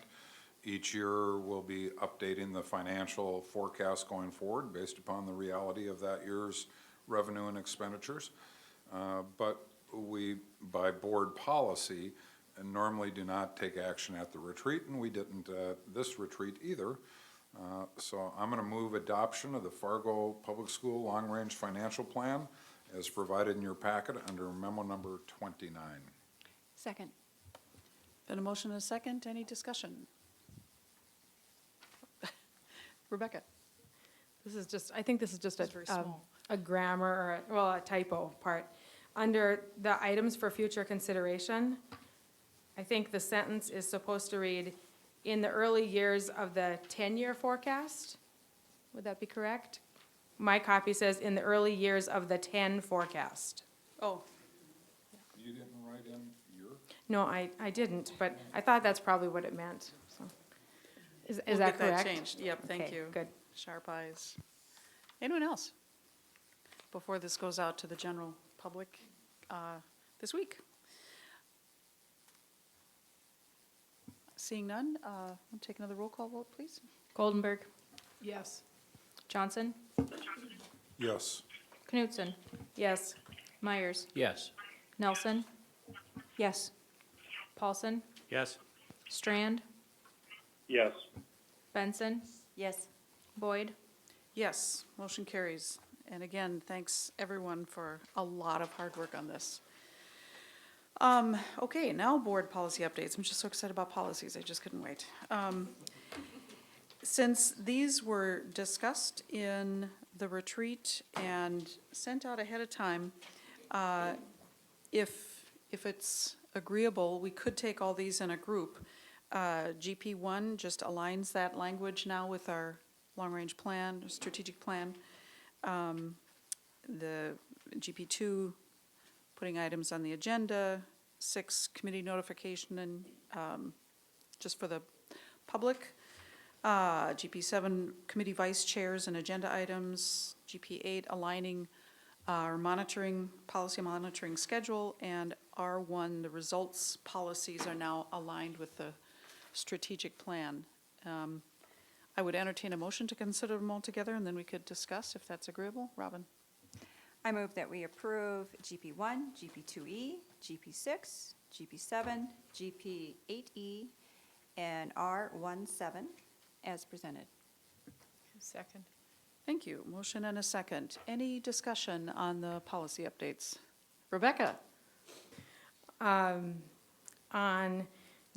Speaker 2: Each year, we'll be updating the financial forecast going forward based upon the reality of that year's revenue and expenditures. But we, by board policy, normally do not take action at the retreat, and we didn't at this retreat either. So I'm going to move adoption of the Fargo Public School Long-Range Financial Plan as provided in your packet under memo number 29.
Speaker 3: Second.
Speaker 1: Been a motion and a second. Any discussion? Rebecca?
Speaker 9: I think this is just
Speaker 1: It's very small.
Speaker 9: a grammar or, a typo part. Under the items for future consideration, I think the sentence is supposed to read, in the early years of the 10-year forecast. Would that be correct? My copy says, in the early years of the 10 forecast.
Speaker 1: Oh,
Speaker 2: You didn't write in your?
Speaker 9: No, I didn't, but I thought that's probably what it meant, so. Is
Speaker 1: we'll
Speaker 9: that
Speaker 1: get
Speaker 9: correct?
Speaker 1: that changed. Yep, thank
Speaker 9: Okay,
Speaker 1: you.
Speaker 9: good.
Speaker 1: Sharp eyes. Anyone else? Before this goes out to the general public this week? Seeing none, I'll take another roll call vote, please.
Speaker 9: Goldenberg,
Speaker 1: Yes.
Speaker 9: Johnson,
Speaker 2: Yes.
Speaker 9: Knutson. Yes. Myers.
Speaker 10: Yes.
Speaker 9: Nelson.
Speaker 3: Yes.
Speaker 9: Paulson.
Speaker 10: Yes.
Speaker 9: Strand.
Speaker 6: Yes.
Speaker 9: Benson.
Speaker 8: Yes.
Speaker 9: Boyd.
Speaker 1: Yes, motion carries. And again, thanks everyone for a lot of hard work on this. Okay, now board policy updates. I'm just so excited about policies, I just couldn't wait. Since these were discussed in the retreat and sent out ahead of time, if it's agreeable, we could take all these in a group. GP1 just aligns that language now with our long-range plan, strategic plan. The GP2, putting items on the agenda. 6, committee notification and just for the public. GP7, committee vice chairs and agenda items. GP8, aligning our monitoring, policy monitoring schedule. And R1, the results policies are now aligned with the strategic plan. I would entertain a motion to consider them all together, and then we could discuss if that's agreeable. Robin?
Speaker 3: I move that we approve GP1, GP2E, GP6, GP7, GP8E, and R17 as presented.
Speaker 9: Second.
Speaker 1: Thank you. Motion and a second. Any discussion on the policy updates? Rebecca?
Speaker 9: On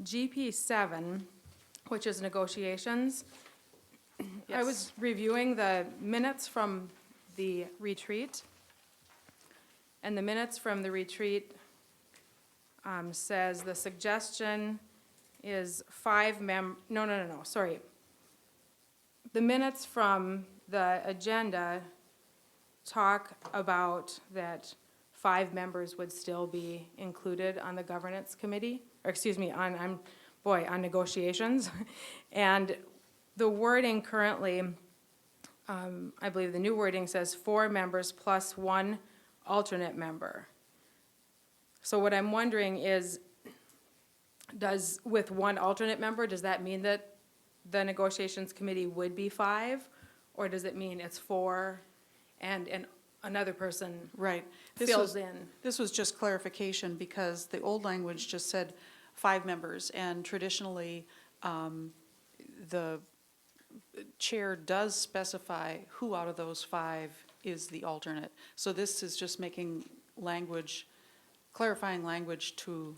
Speaker 9: GP7, which is negotiations, I was reviewing the minutes from the retreat. And the minutes from the retreat says the suggestion is sorry. The minutes from the agenda talk about that 5 members would still be included on the governance committee, or excuse me, on negotiations. And the wording currently, I believe the new wording says 4 members plus 1 alternate member. So what I'm wondering is, with 1 alternate member, does that mean that the negotiations committee would be 5? Or does it mean it's 4 and another person
Speaker 1: Right.
Speaker 9: fills in?
Speaker 1: This was just clarification because the old language just said 5 members, and traditionally, the chair does specify who out of those 5 is the alternate. So this is just making language, clarifying language to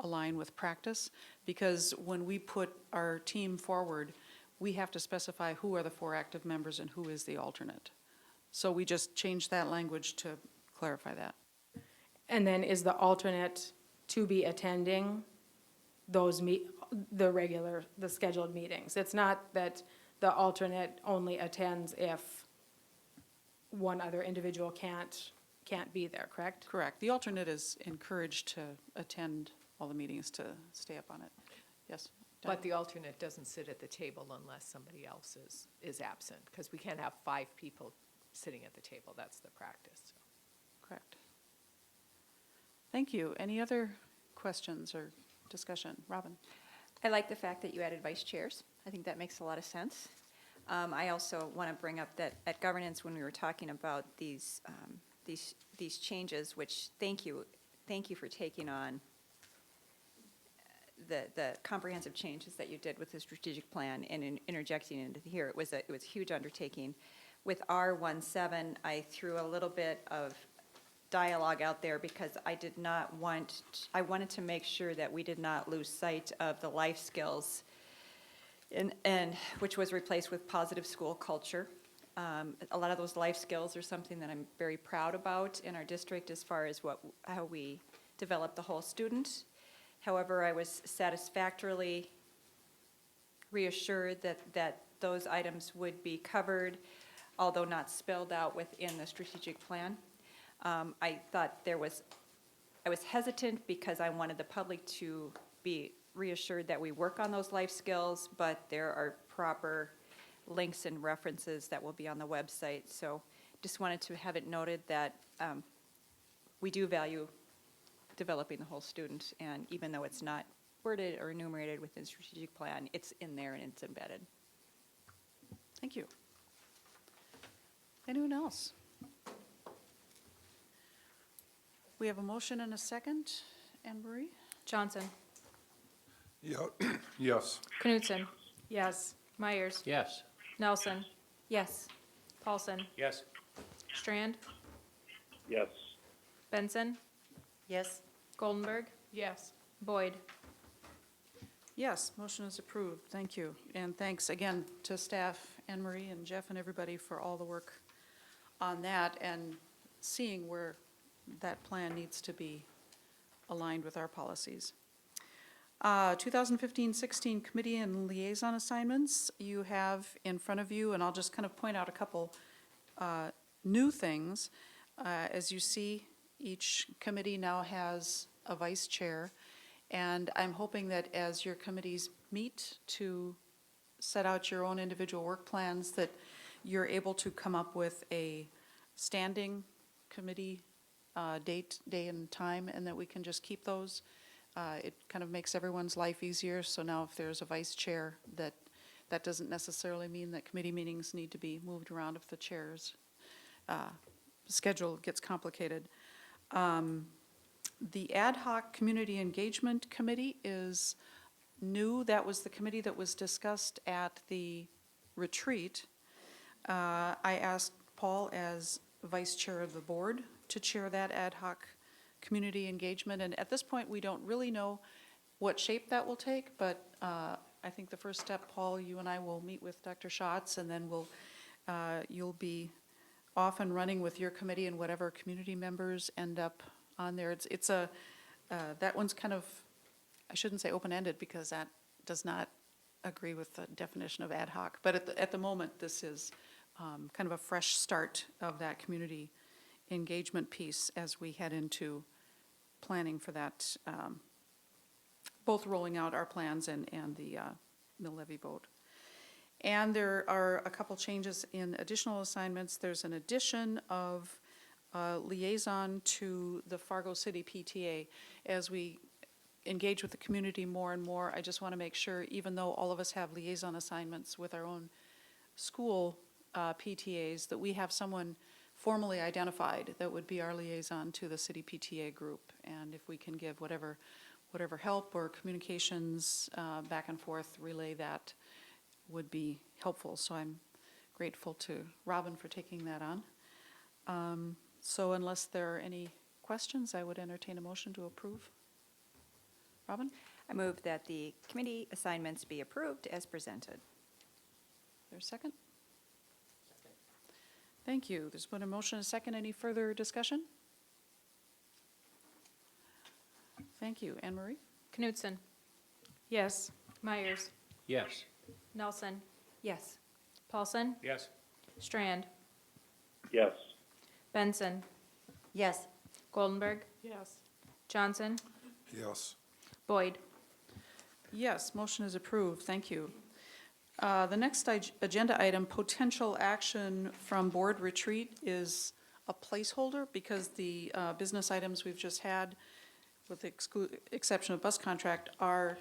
Speaker 1: align with practice, because when we put our team forward, we have to specify who are the 4 active members and who is the alternate. So we just changed that language to clarify that.
Speaker 9: And then is the alternate to be attending those the scheduled meetings? It's not that the alternate only attends if one other individual can't be there, correct?
Speaker 1: Correct. The alternate is encouraged to attend all the meetings to stay up on it. Yes?
Speaker 11: But the alternate doesn't sit at the table unless somebody else is absent, because we can't have 5 people sitting at the table. That's the practice.
Speaker 1: Correct. Thank you. Any other questions or discussion? Robin?
Speaker 3: I like the fact that you added vice chairs. I think that makes a lot of sense. I also want to bring up that at governance, when we were talking about these changes, which thank you for taking on the comprehensive changes that you did with the strategic plan and interjecting into here. It was a huge undertaking. With R17, I threw a little bit of dialogue out there because I wanted to make sure that we did not lose sight of the life skills, and which was replaced with positive school culture. A lot of those life skills are something that I'm very proud about in our district as far as how we develop the whole student. However, I was satisfactorily reassured that those items would be covered, although not spelled out within the strategic plan. I was hesitant because I wanted the public to be reassured that we work on those life skills, but there are proper links and references that will be on the website. So just wanted to have it noted that we do value developing the whole student, and even though it's not worded or enumerated within strategic plan, it's in there and it's embedded.
Speaker 1: Thank you. Anyone else? We have a motion and a second. Anne Marie?
Speaker 9: Johnson.
Speaker 2: Yes.
Speaker 9: Knutson. Yes. Myers.
Speaker 10: Yes.
Speaker 9: Nelson.
Speaker 3: Yes.
Speaker 9: Paulson.
Speaker 10: Yes.
Speaker 9: Strand.
Speaker 6: Yes.
Speaker 9: Benson.
Speaker 8: Yes?
Speaker 9: Goldenberg.
Speaker 11: Yes.
Speaker 9: Boyd.
Speaker 1: Yes, motion is approved. Thank you. And thanks again to staff, Anne Marie and Jeff and everybody for all the work on that and seeing where that plan needs to be aligned with our policies. 2015-16 committee and liaison assignments you have in front of you, and I'll just kind of point out a couple new things. As you see, each committee now has a vice chair, and I'm hoping that as your committees meet to set out your own individual work plans, that you're able to come up with a standing committee date, day and time, and that we can just keep those. It kind of makes everyone's life easier, so now if there's a vice chair, that doesn't necessarily mean that committee meetings need to be moved around if the chair's schedule gets complicated. The Ad hoc Community Engagement Committee is new. That was the committee that was discussed at the retreat. I asked Paul as vice chair of the board to chair that ad hoc community engagement, and at this point, we don't really know what shape that will take, but I think the first step, Paul, you and I will meet with Dr. Schatz, and then you'll be off and running with your committee and whatever community members end up on there. That one's kind of, I shouldn't say open-ended because that does not agree with the definition of ad hoc, but at the moment, this is kind of a fresh start of that community engagement piece as we head into planning for that, both rolling out our plans and the mill levy vote. And there are a couple changes in additional assignments. There's an addition of liaison to the Fargo City PTA. As we engage with the community more and more, I just want to make sure, even though all of us have liaison assignments with our own school PTAs, that we have someone formally identified that would be our liaison to the city PTA group. And if we can give whatever help or communications back and forth, relay that would be helpful. So I'm grateful to Robin for taking that on. So unless there are any questions, I would entertain a motion to approve. Robin?
Speaker 3: I move that the committee assignments be approved as presented.
Speaker 1: There's a second? Thank you. There's been a motion and a second. Any further discussion? Thank you. Anne Marie?
Speaker 9: Knutson. Yes. Myers.
Speaker 10: Yes.
Speaker 9: Nelson.
Speaker 3: Yes.
Speaker 9: Paulson.
Speaker 10: Yes.
Speaker 9: Strand.
Speaker 6: Yes.
Speaker 9: Benson.
Speaker 8: Yes?
Speaker 9: Goldenberg.
Speaker 11: Yes.
Speaker 9: Johnson.
Speaker 2: Yes.
Speaker 9: Boyd.
Speaker 1: Yes, motion is approved. Thank you. The next agenda item, potential action from board retreat, is a placeholder because the business items we've just had, with the exception of bus contract, are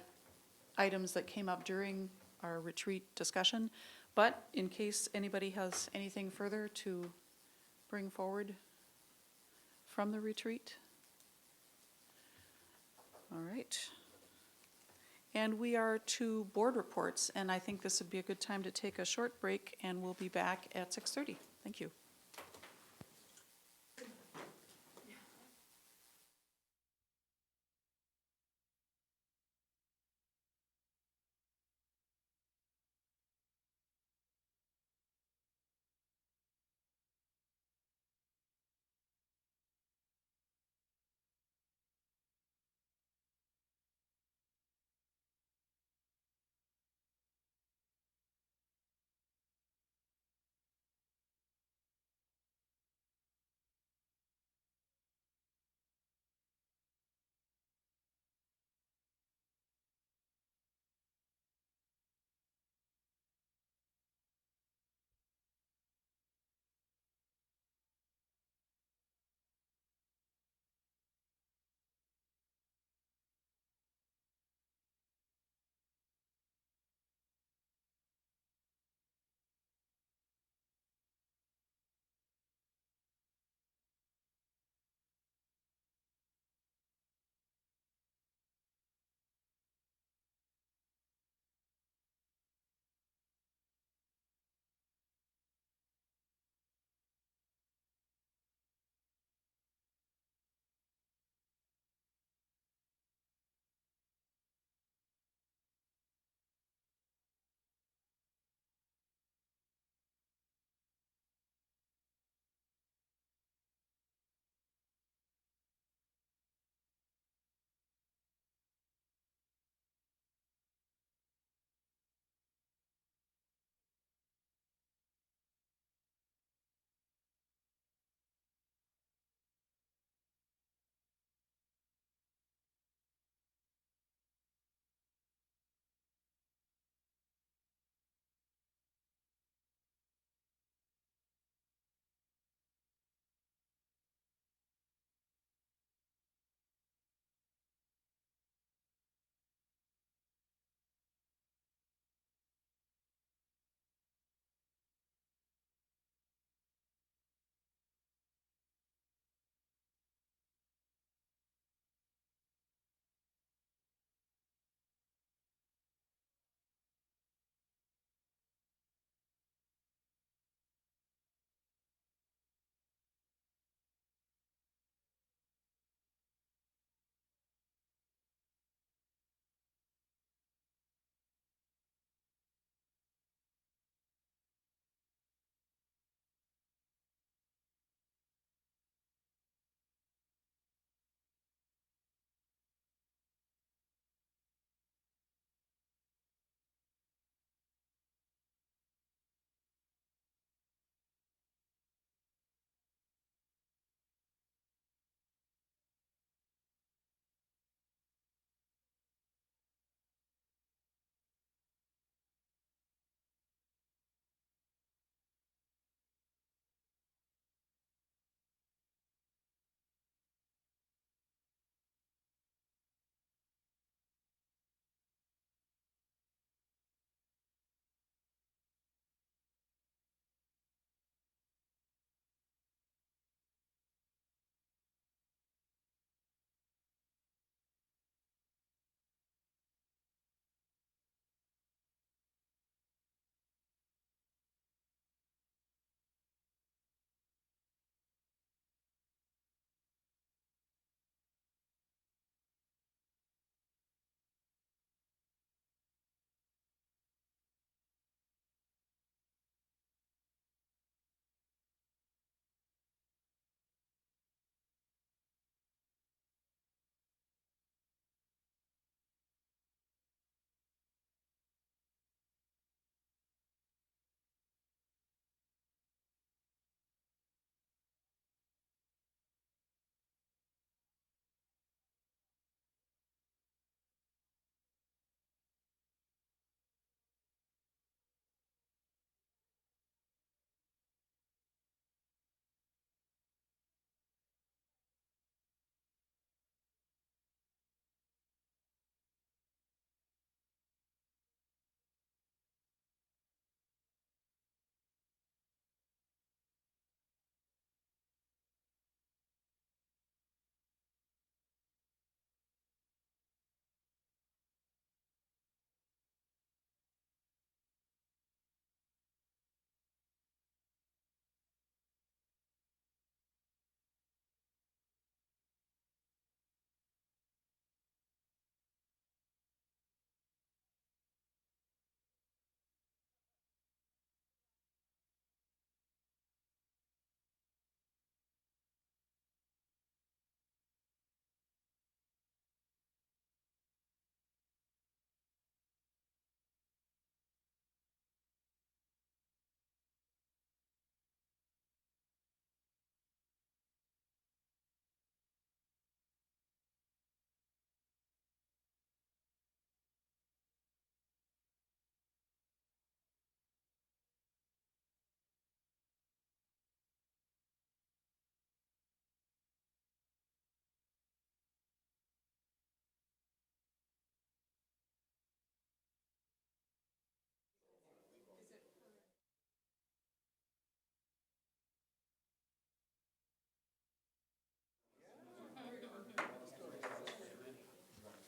Speaker 1: items that came up during our retreat discussion. But in case anybody has anything further to bring forward from the retreat. All right. And we are to board reports, and I think this would be a good time to take a short break, and we'll be back at 6:30. Thank you.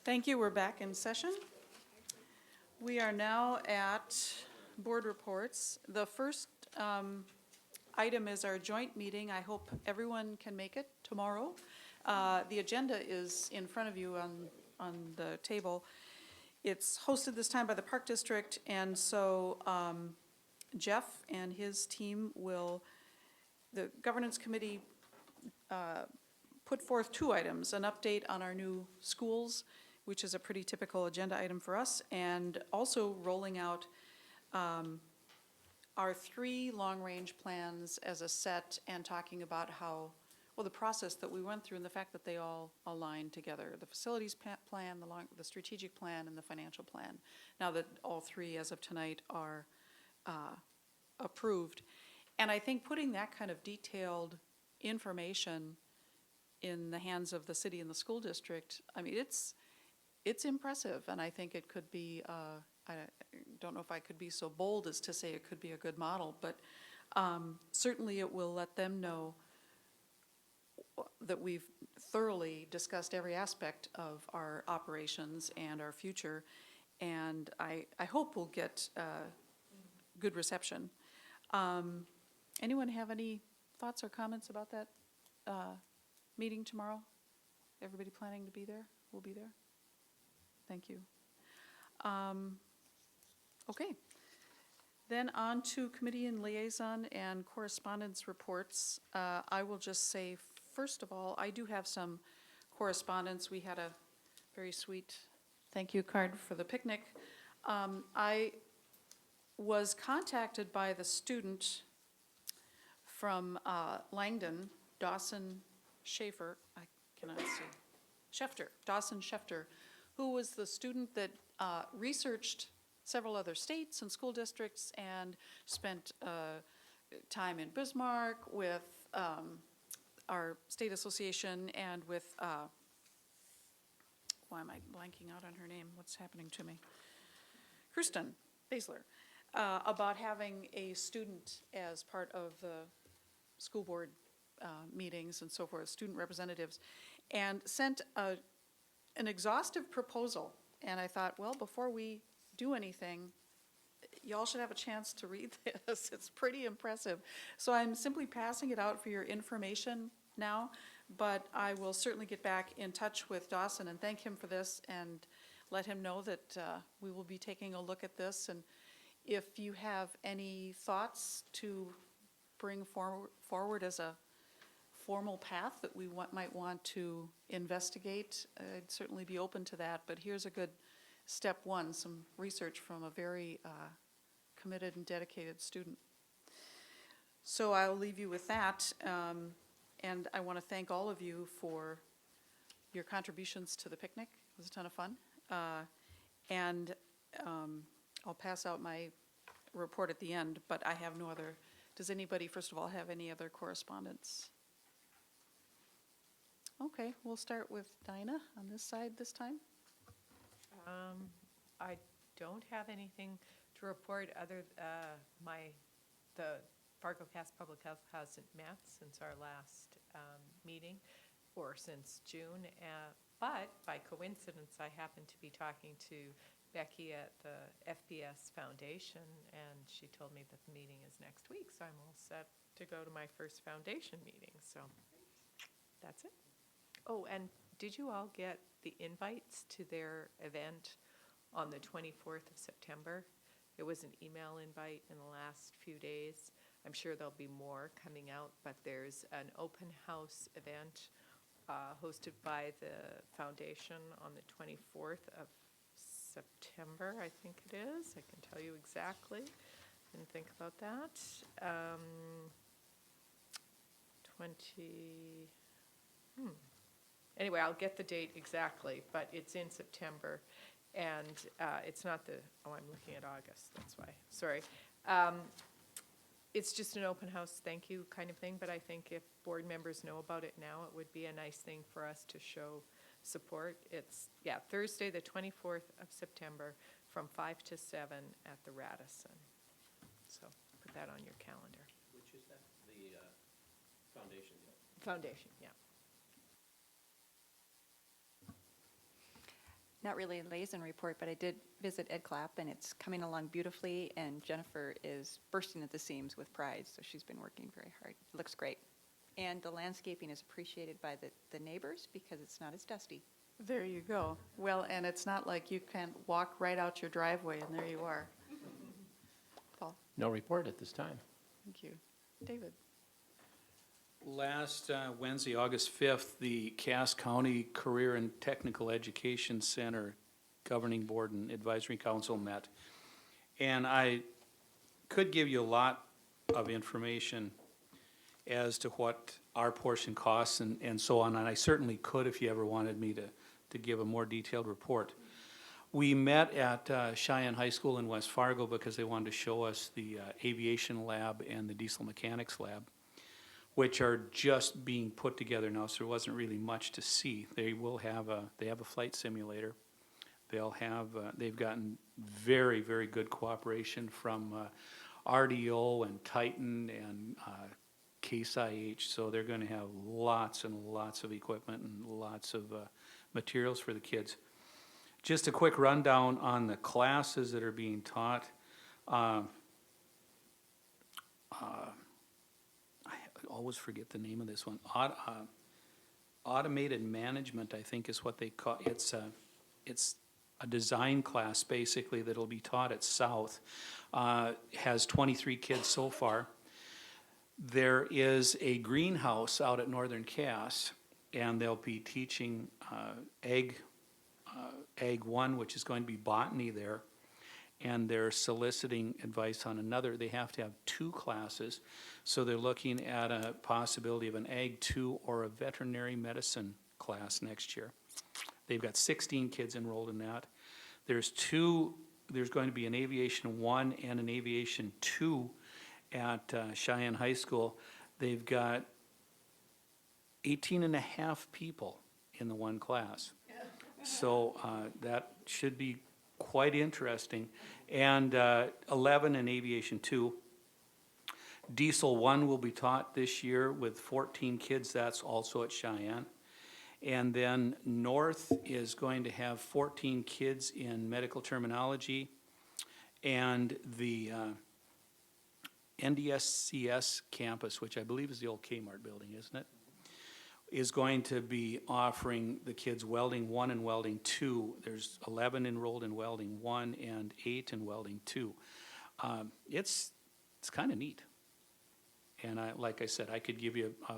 Speaker 1: Thank you. We're back in session. We are now at board reports. The first item is our joint meeting. I hope everyone can make it tomorrow. The agenda is in front of you on the table. It's hosted this time by the Park District, and so Jeff and his team will, the Governance Committee put forth two items, an update on our new schools, which is a pretty typical agenda item for us, and also rolling out our 3 long-range plans as a set and talking about how, well, the process that we went through and the fact that they all align together. The facilities plan, the strategic plan, and the financial plan. Now that all 3, as of tonight, are approved. And I think putting that kind of detailed information in the hands of the city and the school district, I mean, it's impressive, and I think it could be, I don't know if I could be so bold as to say it could be a good model, but certainly it will let them know that we've thoroughly discussed every aspect of our operations and our future, and I hope we'll get good reception. Anyone have any thoughts or comments about that meeting tomorrow? Everybody planning to be there? Will be there? Thank you. Okay. Then on to committee and liaison and correspondence reports. I will just say, first of all, I do have some correspondence. We had a very sweet thank you card for the picnic. I was contacted by the student from Langdon, Dawson Schaefer, I cannot see, Schefter, Dawson Schefter, who was the student that researched several other states and school districts and spent time in Bismarck with our state association and with, why am I blanking out on her name? What's happening to me? Kirsten Basler, about having a student as part of the school board meetings and so forth, student representatives, and sent an exhaustive proposal. And I thought, well, before we do anything, y'all should have a chance to read this. It's pretty impressive. So I'm simply passing it out for your information now, but I will certainly get back in touch with Dawson and thank him for this and let him know that we will be taking a look at this. And if you have any thoughts to bring forward as a formal path that we might want to investigate, I'd certainly be open to that. But here's a good step one, some research from a very committed and dedicated student. So I'll leave you with that. And I want to thank all of you for your contributions to the picnic. It was a ton of fun. And I'll pass out my report at the end, but I have no other. Does anybody, first of all, have any other correspondence? Okay, we'll start with Dinah on this side this time.
Speaker 11: I don't have anything to report other, the Fargo Cast Public Health hasn't met since our last meeting, or since June, but by coincidence, I happened to be talking to Becky at the FBS Foundation, and she told me that the meeting is next week, so I'm all set to go to my first foundation meeting, so that's it. Oh, and did you all get the invites to their event on the 24th of September? It was an email invite in the last few days. I'm sure there'll be more coming out, but there's an open house event hosted by the foundation on the 24th of September, I think it is. I can tell you exactly. Didn't think about that. 20. Anyway, I'll get the date exactly, but it's in September, and it's not the. Oh, I'm looking at August. That's why. Sorry. It's just an open house thank you kind of thing, but I think if board members know about it now, it would be a nice thing for us to show support. It's, yeah, Thursday, the 24th of September from 5 to 7 at the Radisson. So put that on your calendar.
Speaker 10: Which is that? The foundation?
Speaker 11: Foundation, yeah.
Speaker 3: not really a liaison report, but I did visit Ed Clapp, and it's coming along beautifully, and Jennifer is bursting at the seams with pride, so she's been working very hard. It looks great. And the landscaping is appreciated by the neighbors because it's not as dusty.
Speaker 1: There you go. Well, and it's not like you can walk right out your driveway and there you are. Paul,
Speaker 10: No report at this time.
Speaker 1: thank you. David?
Speaker 12: Last Wednesday, August 5th, the Cass County Career and Technical Education Center Governing Board and Advisory Council met. And I could give you a lot of information as to what our portion costs and so on, and I certainly could if you ever wanted me to give a more detailed report. We met at Cheyenne High School in West Fargo because they wanted to show us the aviation lab and the diesel mechanics lab, which are just being put together now, so there wasn't really much to see. They have a flight simulator. They've gotten very, very good cooperation from RDO and Titan and Case IH, so they're gonna have lots and lots of equipment and lots of materials for the kids. Just a quick rundown on the classes that are being taught. I always forget the name of this one. Automated management, I think, is what they call it's a design class basically that'll be taught at South. Has 23 kids so far. There is a greenhouse out at Northern Cass, and they'll be teaching Ag 1, which is going to be botany there, and they're soliciting advice on another. They have to have 2 classes, so they're looking at a possibility of an Ag 2 or a veterinary medicine class next year. They've got 16 kids enrolled in that. There's going to be an Aviation 1 and an Aviation 2 at Cheyenne High School. They've got 18 and a half people in the one class. So that should be quite interesting. And 11 in Aviation 2. Diesel 1 will be taught this year with 14 kids. That's also at Cheyenne. And then North is going to have 14 kids in medical terminology. And the NDSCS campus, which I believe is the old Kmart building, isn't it? Is going to be offering the kids welding 1 and welding 2. There's 11 enrolled in welding 1 and 8 in welding 2. It's kind of neat. And like I said, I could give you a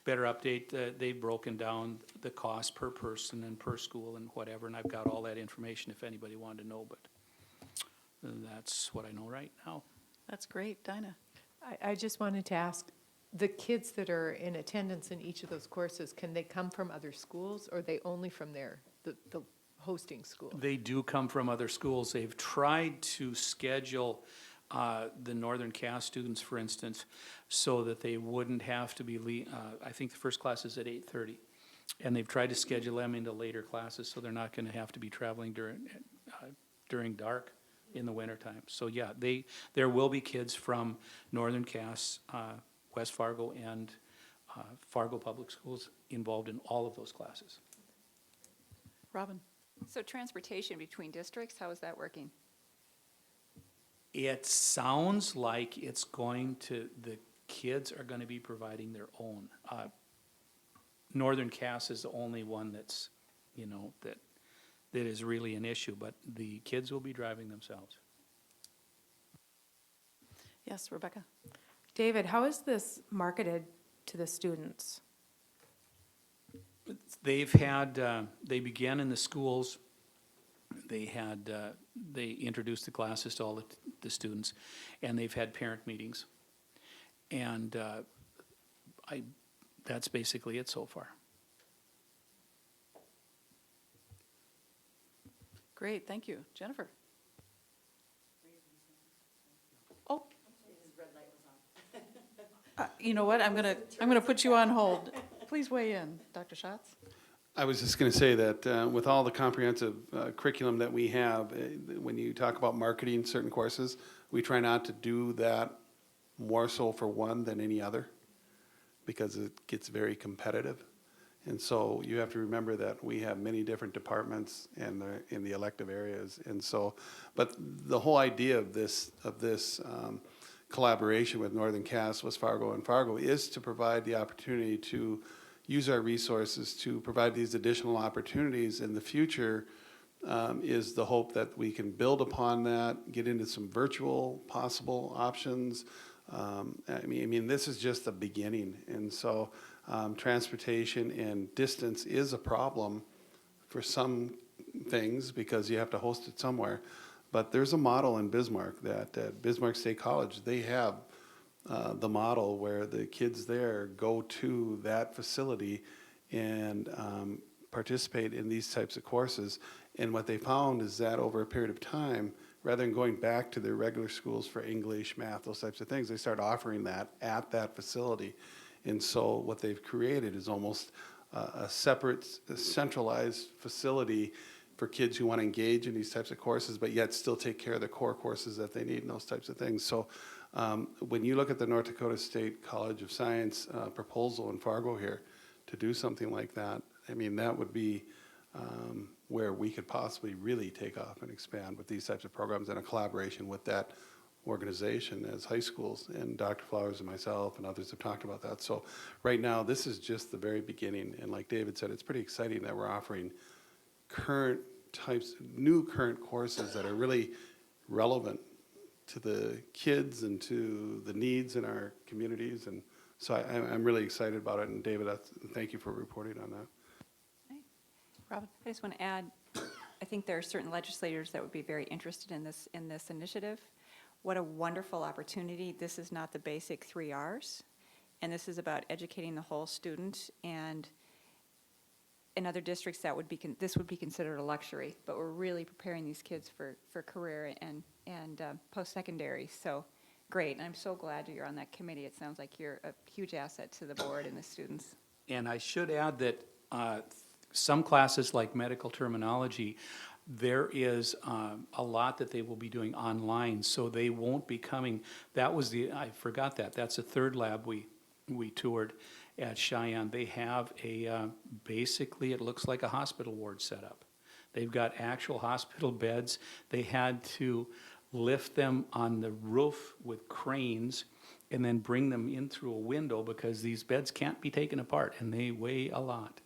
Speaker 12: better update. They've broken down the cost per person and per school and whatever, and I've got all that information if anybody wanted to know, but that's what I know right now.
Speaker 1: That's great. Dinah?
Speaker 11: I just wanted to ask, the kids that are in attendance in each of those courses, can they come from other schools, or are they only from the hosting school?
Speaker 12: They do come from other schools. They've tried to schedule the Northern Cass students, for instance, so that they wouldn't have to be, I think the first class is at 8:30. And they've tried to schedule them into later classes, so they're not gonna have to be traveling during dark in the wintertime. So yeah, there will be kids from Northern Cass, West Fargo, and Fargo Public Schools involved in all of those classes.
Speaker 1: Robin?
Speaker 3: So transportation between districts, how is that working?
Speaker 12: It sounds like it's the kids are gonna be providing their own. Northern Cass is the only one that's, that is really an issue, but the kids will be driving themselves.
Speaker 1: Yes, Rebecca?
Speaker 9: David, how is this marketed to the students?
Speaker 12: They began in the schools. They introduced the classes to all the students, and they've had parent meetings. And that's basically it so far.
Speaker 1: Great, thank you. Jennifer? Oh. You know what, I'm gonna put you on hold. Please weigh in, Dr. Schatz.
Speaker 4: I was just going to say that with all the comprehensive curriculum that we have, when you talk about marketing certain courses, we try not to do that more so for one than any other, because it gets very competitive. And so you have to remember that we have many different departments in the elective areas. And so, but the whole idea of this collaboration with Northern Cass, West Fargo, and Fargo is to provide the opportunity to use our resources to provide these additional opportunities in the future. Is the hope that we can build upon that, get into some virtual possible options. I mean, this is just the beginning. And so transportation and distance is a problem for some things because you have to host it somewhere. But there's a model in Bismarck that at Bismarck State College, they have the model where the kids there go to that facility and participate in these types of courses. And what they found is that over a period of time, rather than going back to their regular schools for English, math, those types of things, they start offering that at that facility. And so what they've created is almost a separate, centralized facility for kids who want to engage in these types of courses, but yet still take care of the core courses that they need and those types of things. So when you look at the North Dakota State College of Science proposal in Fargo here to do something like that, I mean, that would be where we could possibly really take off and expand with these types of programs in a collaboration with that organization as high schools. And Dr. Flowers and myself and others have talked about that. So right now, this is just the very beginning. And like David said, it's pretty exciting that we're offering new current courses that are really relevant to the kids and to the needs in our communities. And so I'm really excited about it. And David, thank you for reporting on that.
Speaker 1: Robin?
Speaker 3: I just want to add, I think there are certain legislators that would be very interested in this initiative. What a wonderful opportunity. This is not the basic 3 R's, and this is about educating the whole student. And in other districts, this would be considered a luxury, but we're really preparing these kids for career and post-secondary. So great, and I'm so glad you're on that committee. It sounds like you're a huge asset to the board and the students.
Speaker 12: And I should add that some classes like medical terminology, there is a lot that they will be doing online, so they won't be coming. I forgot that. That's the third lab we toured at Cheyenne. They have basically it looks like a hospital ward set up. They've got actual hospital beds. They had to lift them on the roof with cranes and then bring them in through a window because these beds can't be taken apart and they weigh a lot.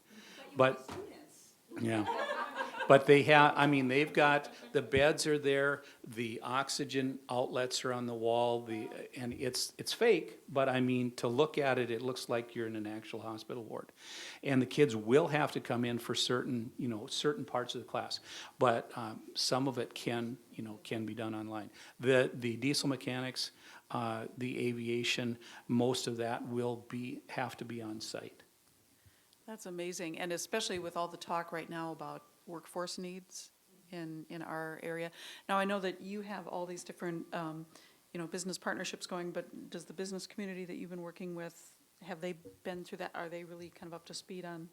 Speaker 12: But yeah, but they've got, the beds are there, the oxygen outlets are on the wall, and it's fake, but I mean, to look at it, it looks like you're in an actual hospital ward. And the kids will have to come in for certain parts of the class, but some of it can be done online. The diesel mechanics, the aviation, most of that will have to be on site.
Speaker 1: That's amazing, and especially with all the talk right now about workforce needs in our area. Now, I know that you have all these different, business partnerships going, but does the business community that you've been working with, have they been through that? Are they really kind of up to speed on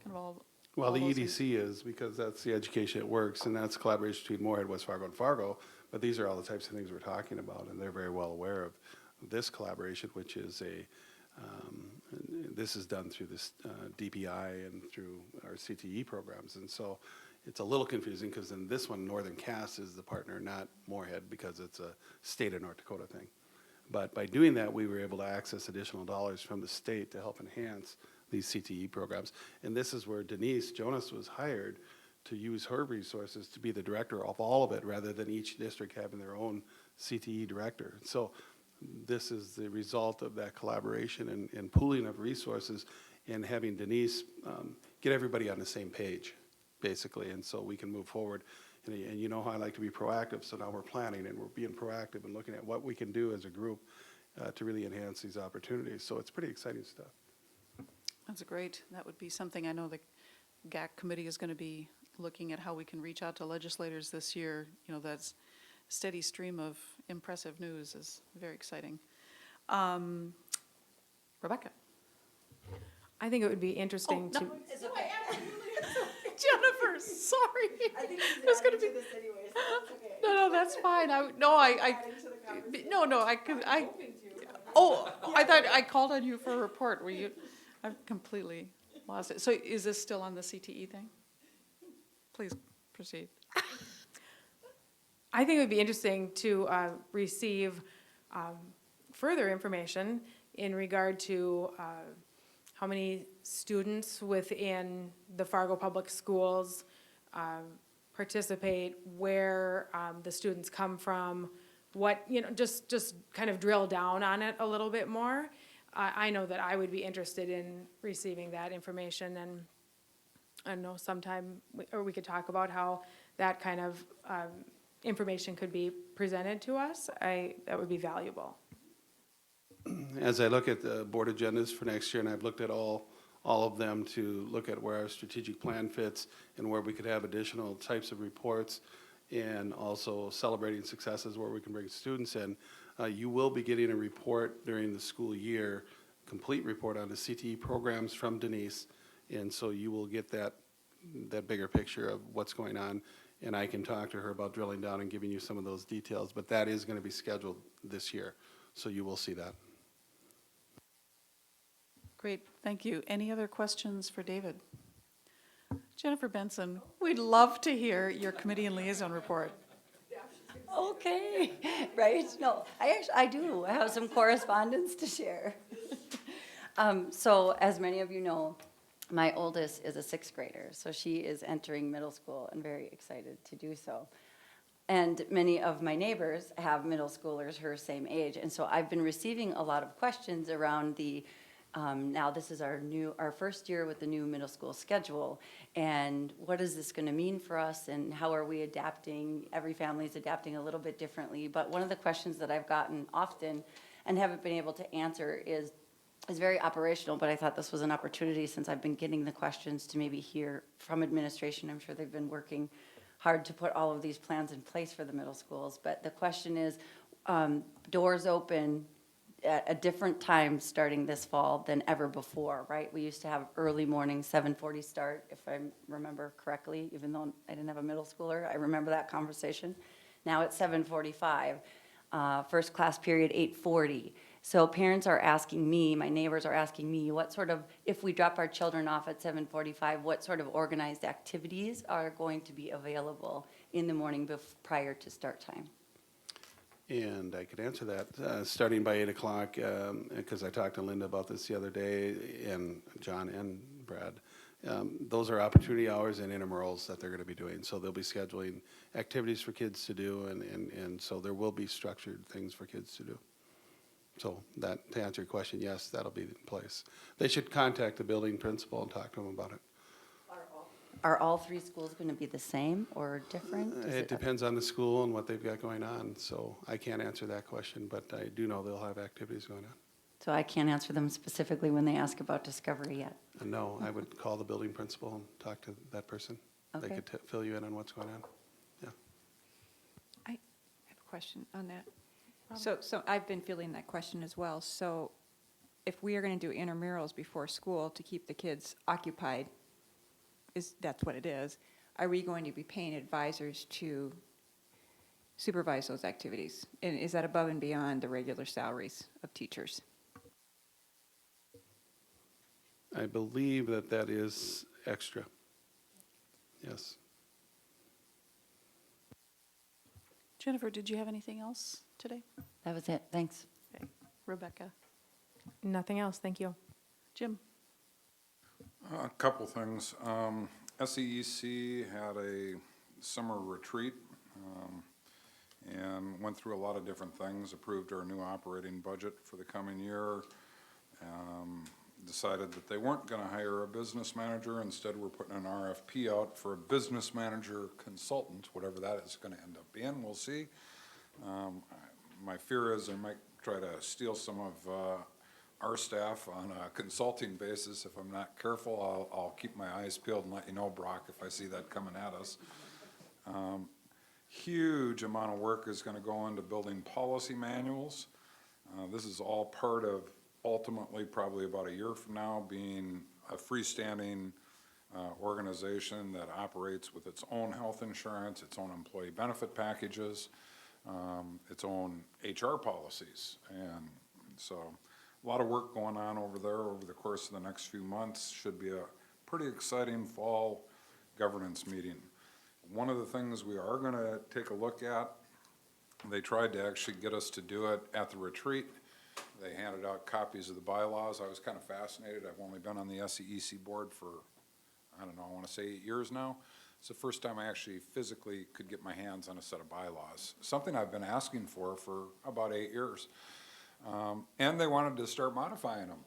Speaker 1: kind of all?
Speaker 4: Well, the
Speaker 1: those things?
Speaker 4: EDC is, because that's the Education It Works, and that's a collaboration between Moorhead, West Fargo, and Fargo. But these are all the types of things we're talking about, and they're very well aware of this collaboration, which is this is done through this DPI and through our CTE programs. And so it's a little confusing because in this one, Northern Cass is the partner, not Moorhead, because it's a state of North Dakota thing. But by doing that, we were able to access additional dollars from the state to help enhance these CTE programs. And this is where Denise Jonas was hired to use her resources to be the director of all of it, rather than each district having their own CTE director. So this is the result of that collaboration and pooling of resources and having Denise get everybody on the same page, basically, and so we can move forward. And you know how I like to be proactive, so now we're planning and we're being proactive and looking at what we can do as a group to really enhance these opportunities. So it's pretty exciting stuff.
Speaker 1: That's great. That would be something I know the GAC committee is going to be looking at, how we can reach out to legislators this year. That's steady stream of impressive news is very exciting. Rebecca.
Speaker 9: I think it would be interesting to.
Speaker 11: It's okay.
Speaker 1: Jennifer, sorry.
Speaker 11: I think she's
Speaker 1: There's gonna
Speaker 11: adding
Speaker 1: be-
Speaker 11: to this anyway, so that's okay.
Speaker 1: No, that's fine.
Speaker 11: Adding to the conversation.
Speaker 1: I thought I called on you for a report. I'm completely lost it. So is this still on the CTE thing? Please proceed.
Speaker 9: I think it would be interesting to receive further information in regard to how many students within the Fargo Public Schools participate, where the students come from, what, just kind of drill down on it a little bit more. I know that I would be interested in receiving that information, and I don't know, sometime, we could talk about how that kind of information could be presented to us. That would be valuable.
Speaker 4: As I look at the board agendas for next year, and I've looked at all of them to look at where our strategic plan fits and where we could have additional types of reports, and also celebrating successes where we can bring students in. You will be getting a report during the school year, complete report on the CTE programs from Denise, and so you will get that bigger picture of what's going on, and I can talk to her about drilling down and giving you some of those details, but that is going to be scheduled this year, so you will see that.
Speaker 1: Great, thank you. Any other questions for David? Jennifer Benson, we'd love to hear your committee and liaison report.
Speaker 8: Okay, right? No, I do. I have some correspondence to share. So as many of you know, my oldest is a sixth grader, so she is entering middle school and very excited to do so. And many of my neighbors have middle schoolers her same age, and so I've been receiving a lot of questions around the now this is our first year with the new middle school schedule, and what is this going to mean for us, and how are we adapting? Every family is adapting a little bit differently, but one of the questions that I've gotten often and haven't been able to answer is very operational, but I thought this was an opportunity, since I've been getting the questions, to maybe hear from administration. I'm sure they've been working hard to put all of these plans in place for the middle schools, but the question is, doors open at a different time starting this fall than ever before, right? We used to have early morning, 7:40 start, if I remember correctly, even though I didn't have a middle schooler. I remember that conversation. Now it's 7:45. First class period, 8:40. So parents are asking me, my neighbors are asking me, what sort of, if we drop our children off at 7:45, what sort of organized activities are going to be available in the morning prior to start time?
Speaker 4: And I could answer that, starting by 8 o'clock, because I talked to Linda about this the other day, and John and Brad. Those are opportunity hours and intramurals that they're going to be doing. So they'll be scheduling activities for kids to do, and so there will be structured things for kids to do. So that, to answer your question, yes, that'll be in place. They should contact the building principal and talk to them about it.
Speaker 8: Are all three schools going to be the same or different?
Speaker 4: It depends on the school and what they've got going on, so I can't answer that question, but I do know they'll have activities going on.
Speaker 8: So I can't answer them specifically when they ask about Discovery yet.
Speaker 4: No, I would call the building principal and talk to that person. They
Speaker 8: Okay.
Speaker 4: could fill you in on what's going on. Yeah.
Speaker 3: I have a question on that. So I've been feeling that question as well. So if we are going to do intramurals before school to keep the kids occupied, that's what it is, are we going to be paying advisors to supervise those activities? And is that above and beyond the regular salaries of teachers?
Speaker 4: I believe that is extra. Yes.
Speaker 1: Jennifer, did you have anything else today?
Speaker 8: That was it. Thanks.
Speaker 1: Okay. Rebecca?
Speaker 9: Nothing else, thank you.
Speaker 1: Jim?
Speaker 2: A couple things. SEEC had a summer retreat and went through a lot of different things, approved our new operating budget for the coming year, decided that they weren't going to hire a business manager. Instead, we're putting an RFP out for a business manager consultant, whatever that is going to end up being. We'll see. My fear is they might try to steal some of our staff on a consulting basis. If I'm not careful, I'll keep my eyes peeled and let you know, Brock, if I see that coming at us. Huge amount of work is going to go into building policy manuals. This is all part of ultimately, probably about a year from now, being a freestanding organization that operates with its own health insurance, its own employee benefit packages, its own HR policies. And so a lot of work going on over there over the course of the next few months. Should be a pretty exciting fall governance meeting. One of the things we are gonna take a look at, they tried to actually get us to do it at the retreat. They handed out copies of the bylaws. I was kind of fascinated. I've only been on the SEEC board for, I don't know, I want to say 8 years now. It's the first time I actually physically could get my hands on a set of bylaws, something I've been asking for about 8 years. And they wanted to start modifying them.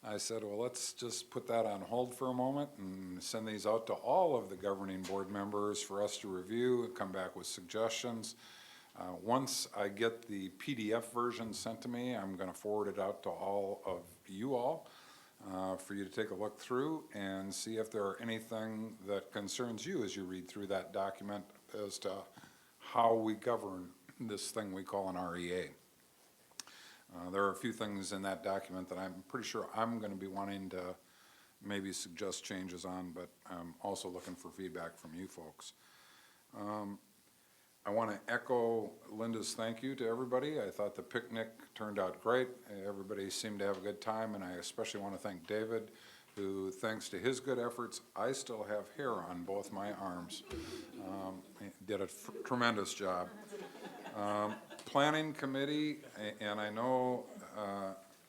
Speaker 2: I said, well, let's just put that on hold for a moment and send these out to all of the governing board members for us to review and come back with suggestions. Once I get the PDF version sent to me, I'm going to forward it out to all of you all for you to take a look through and see if there are anything that concerns you as you read through that document as to how we govern this thing we call an REA. There are a few things in that document that I'm pretty sure I'm going to be wanting to maybe suggest changes on, but I'm also looking for feedback from you folks. I want to echo Linda's thank you to everybody. I thought the picnic turned out great. Everybody seemed to have a good time, and I especially want to thank David, who, thanks to his good efforts, I still have hair on both my arms. He did a tremendous job. Planning committee, and I know,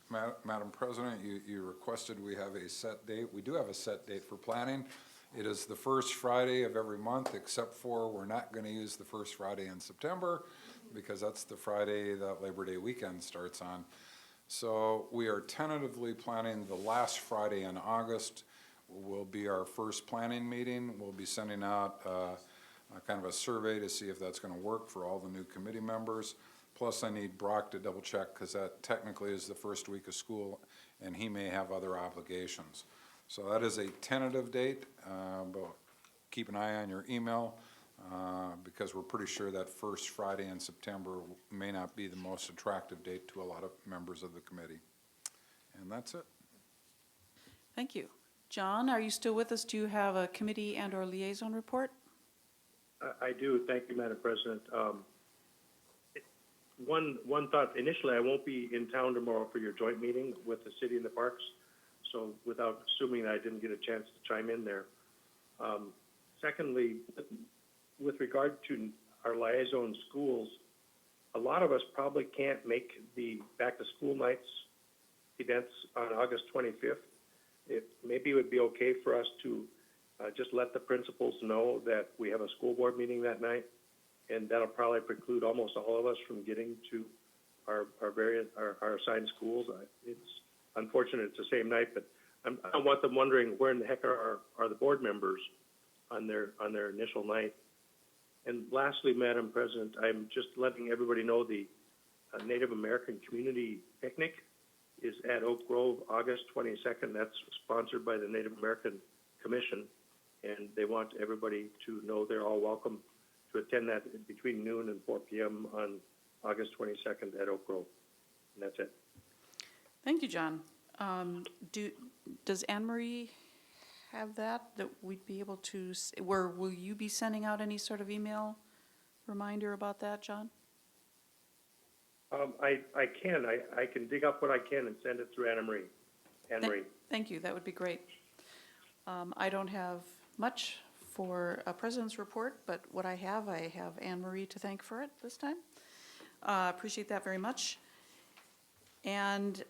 Speaker 2: Madam President, you requested we have a set date. We do have a set date for planning. It is the first Friday of every month, except for we're not going to use the first Friday in September because that's the Friday that Labor Day weekend starts on. So we are tentatively planning the last Friday in August will be our first planning meeting. We'll be sending out kind of a survey to see if that's going to work for all the new committee members. Plus, I need Brock to double check because that technically is the first week of school and he may have other obligations. So that is a tentative date, but keep an eye on your email because we're pretty sure that first Friday in September may not be the most attractive date to a lot of members of the committee. And that's it.
Speaker 1: Thank you. John, are you still with us? Do you have a committee and or liaison report?
Speaker 6: I do. Thank you, Madam President. One thought, initially, I won't be in town tomorrow for your joint meeting with the city and the parks. So without assuming that I didn't get a chance to chime in there. Secondly, with regard to our liaison schools, a lot of us probably can't make the back to school nights events on August 25th. Maybe it would be okay for us to just let the principals know that we have a school board meeting that night, and that'll probably preclude almost all of us from getting to our assigned schools. It's unfortunate it's the same night, but I don't want them wondering where in the heck are the board members on their initial night. And lastly, Madam President, I'm just letting everybody know the Native American Community Picnic is at Oak Grove, August 22nd. That's sponsored by the Native American Commission, and they want everybody to know they're all welcome to attend that between noon and 4 p.m. on August 22nd at Oak Grove. And that's it.
Speaker 1: Thank you, John. Does Anne Marie have that we'd be able to, will you be sending out any sort of email reminder about that, John?
Speaker 6: I can dig up what I can and send it through Anne Marie.
Speaker 1: Thank you, that would be great. I don't have much for a president's report, but what I have Anne Marie to thank for it this time. Appreciate that very much. And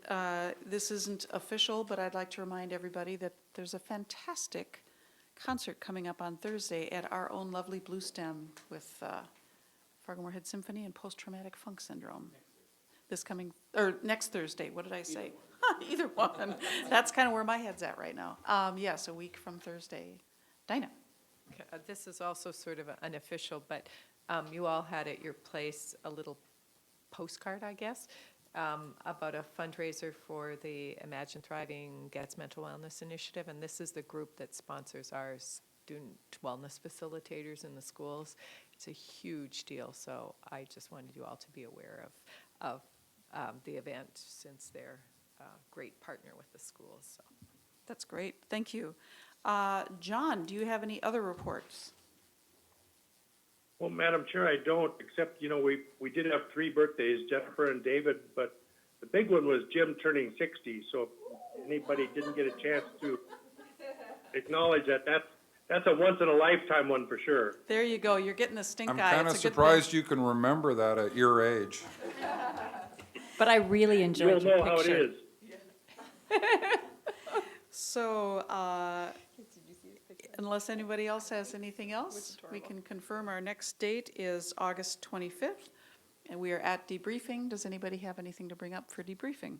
Speaker 1: this isn't official, but I'd like to remind everybody that there's a fantastic concert coming up on Thursday at our own lovely Blue Stem with Fargo Moorhead Symphony and Post-Traumatic Funk Syndrome. Next Thursday, what did I say? Either one. That's kind of where my head's at right now. Yes, a week from Thursday. Dinah.
Speaker 11: Okay, this is also sort of unofficial, but you all had at your place a little postcard, I guess, about a fundraiser for the Imagine Thriving Gets Mental Wellness Initiative, and this is the group that sponsors our student wellness facilitators in the schools. It's a huge deal, so I just wanted you all to be aware of the event since they're a great partner with the schools. So.
Speaker 1: That's great. Thank you. John, do you have any other reports?
Speaker 6: Well, Madam Chair, I don't, except, we did have 3 birthdays, Jennifer and David, but The big one was Jim turning 60, so if anybody didn't get a chance to acknowledge that, that's a once-in-a-lifetime one for sure.
Speaker 1: There you go, you're getting the stink eye.
Speaker 2: I'm kind of
Speaker 1: It's a good thing.
Speaker 2: surprised you can remember that at your age.
Speaker 3: But I really
Speaker 6: You'll
Speaker 3: enjoyed your
Speaker 6: know how it
Speaker 3: picture.
Speaker 6: is.
Speaker 1: So, unless anybody else has anything else, we can confirm our next date is August 25th, and we are at debriefing. Does anybody have anything to bring up for debriefing?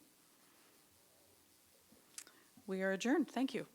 Speaker 1: We are adjourned. Thank you.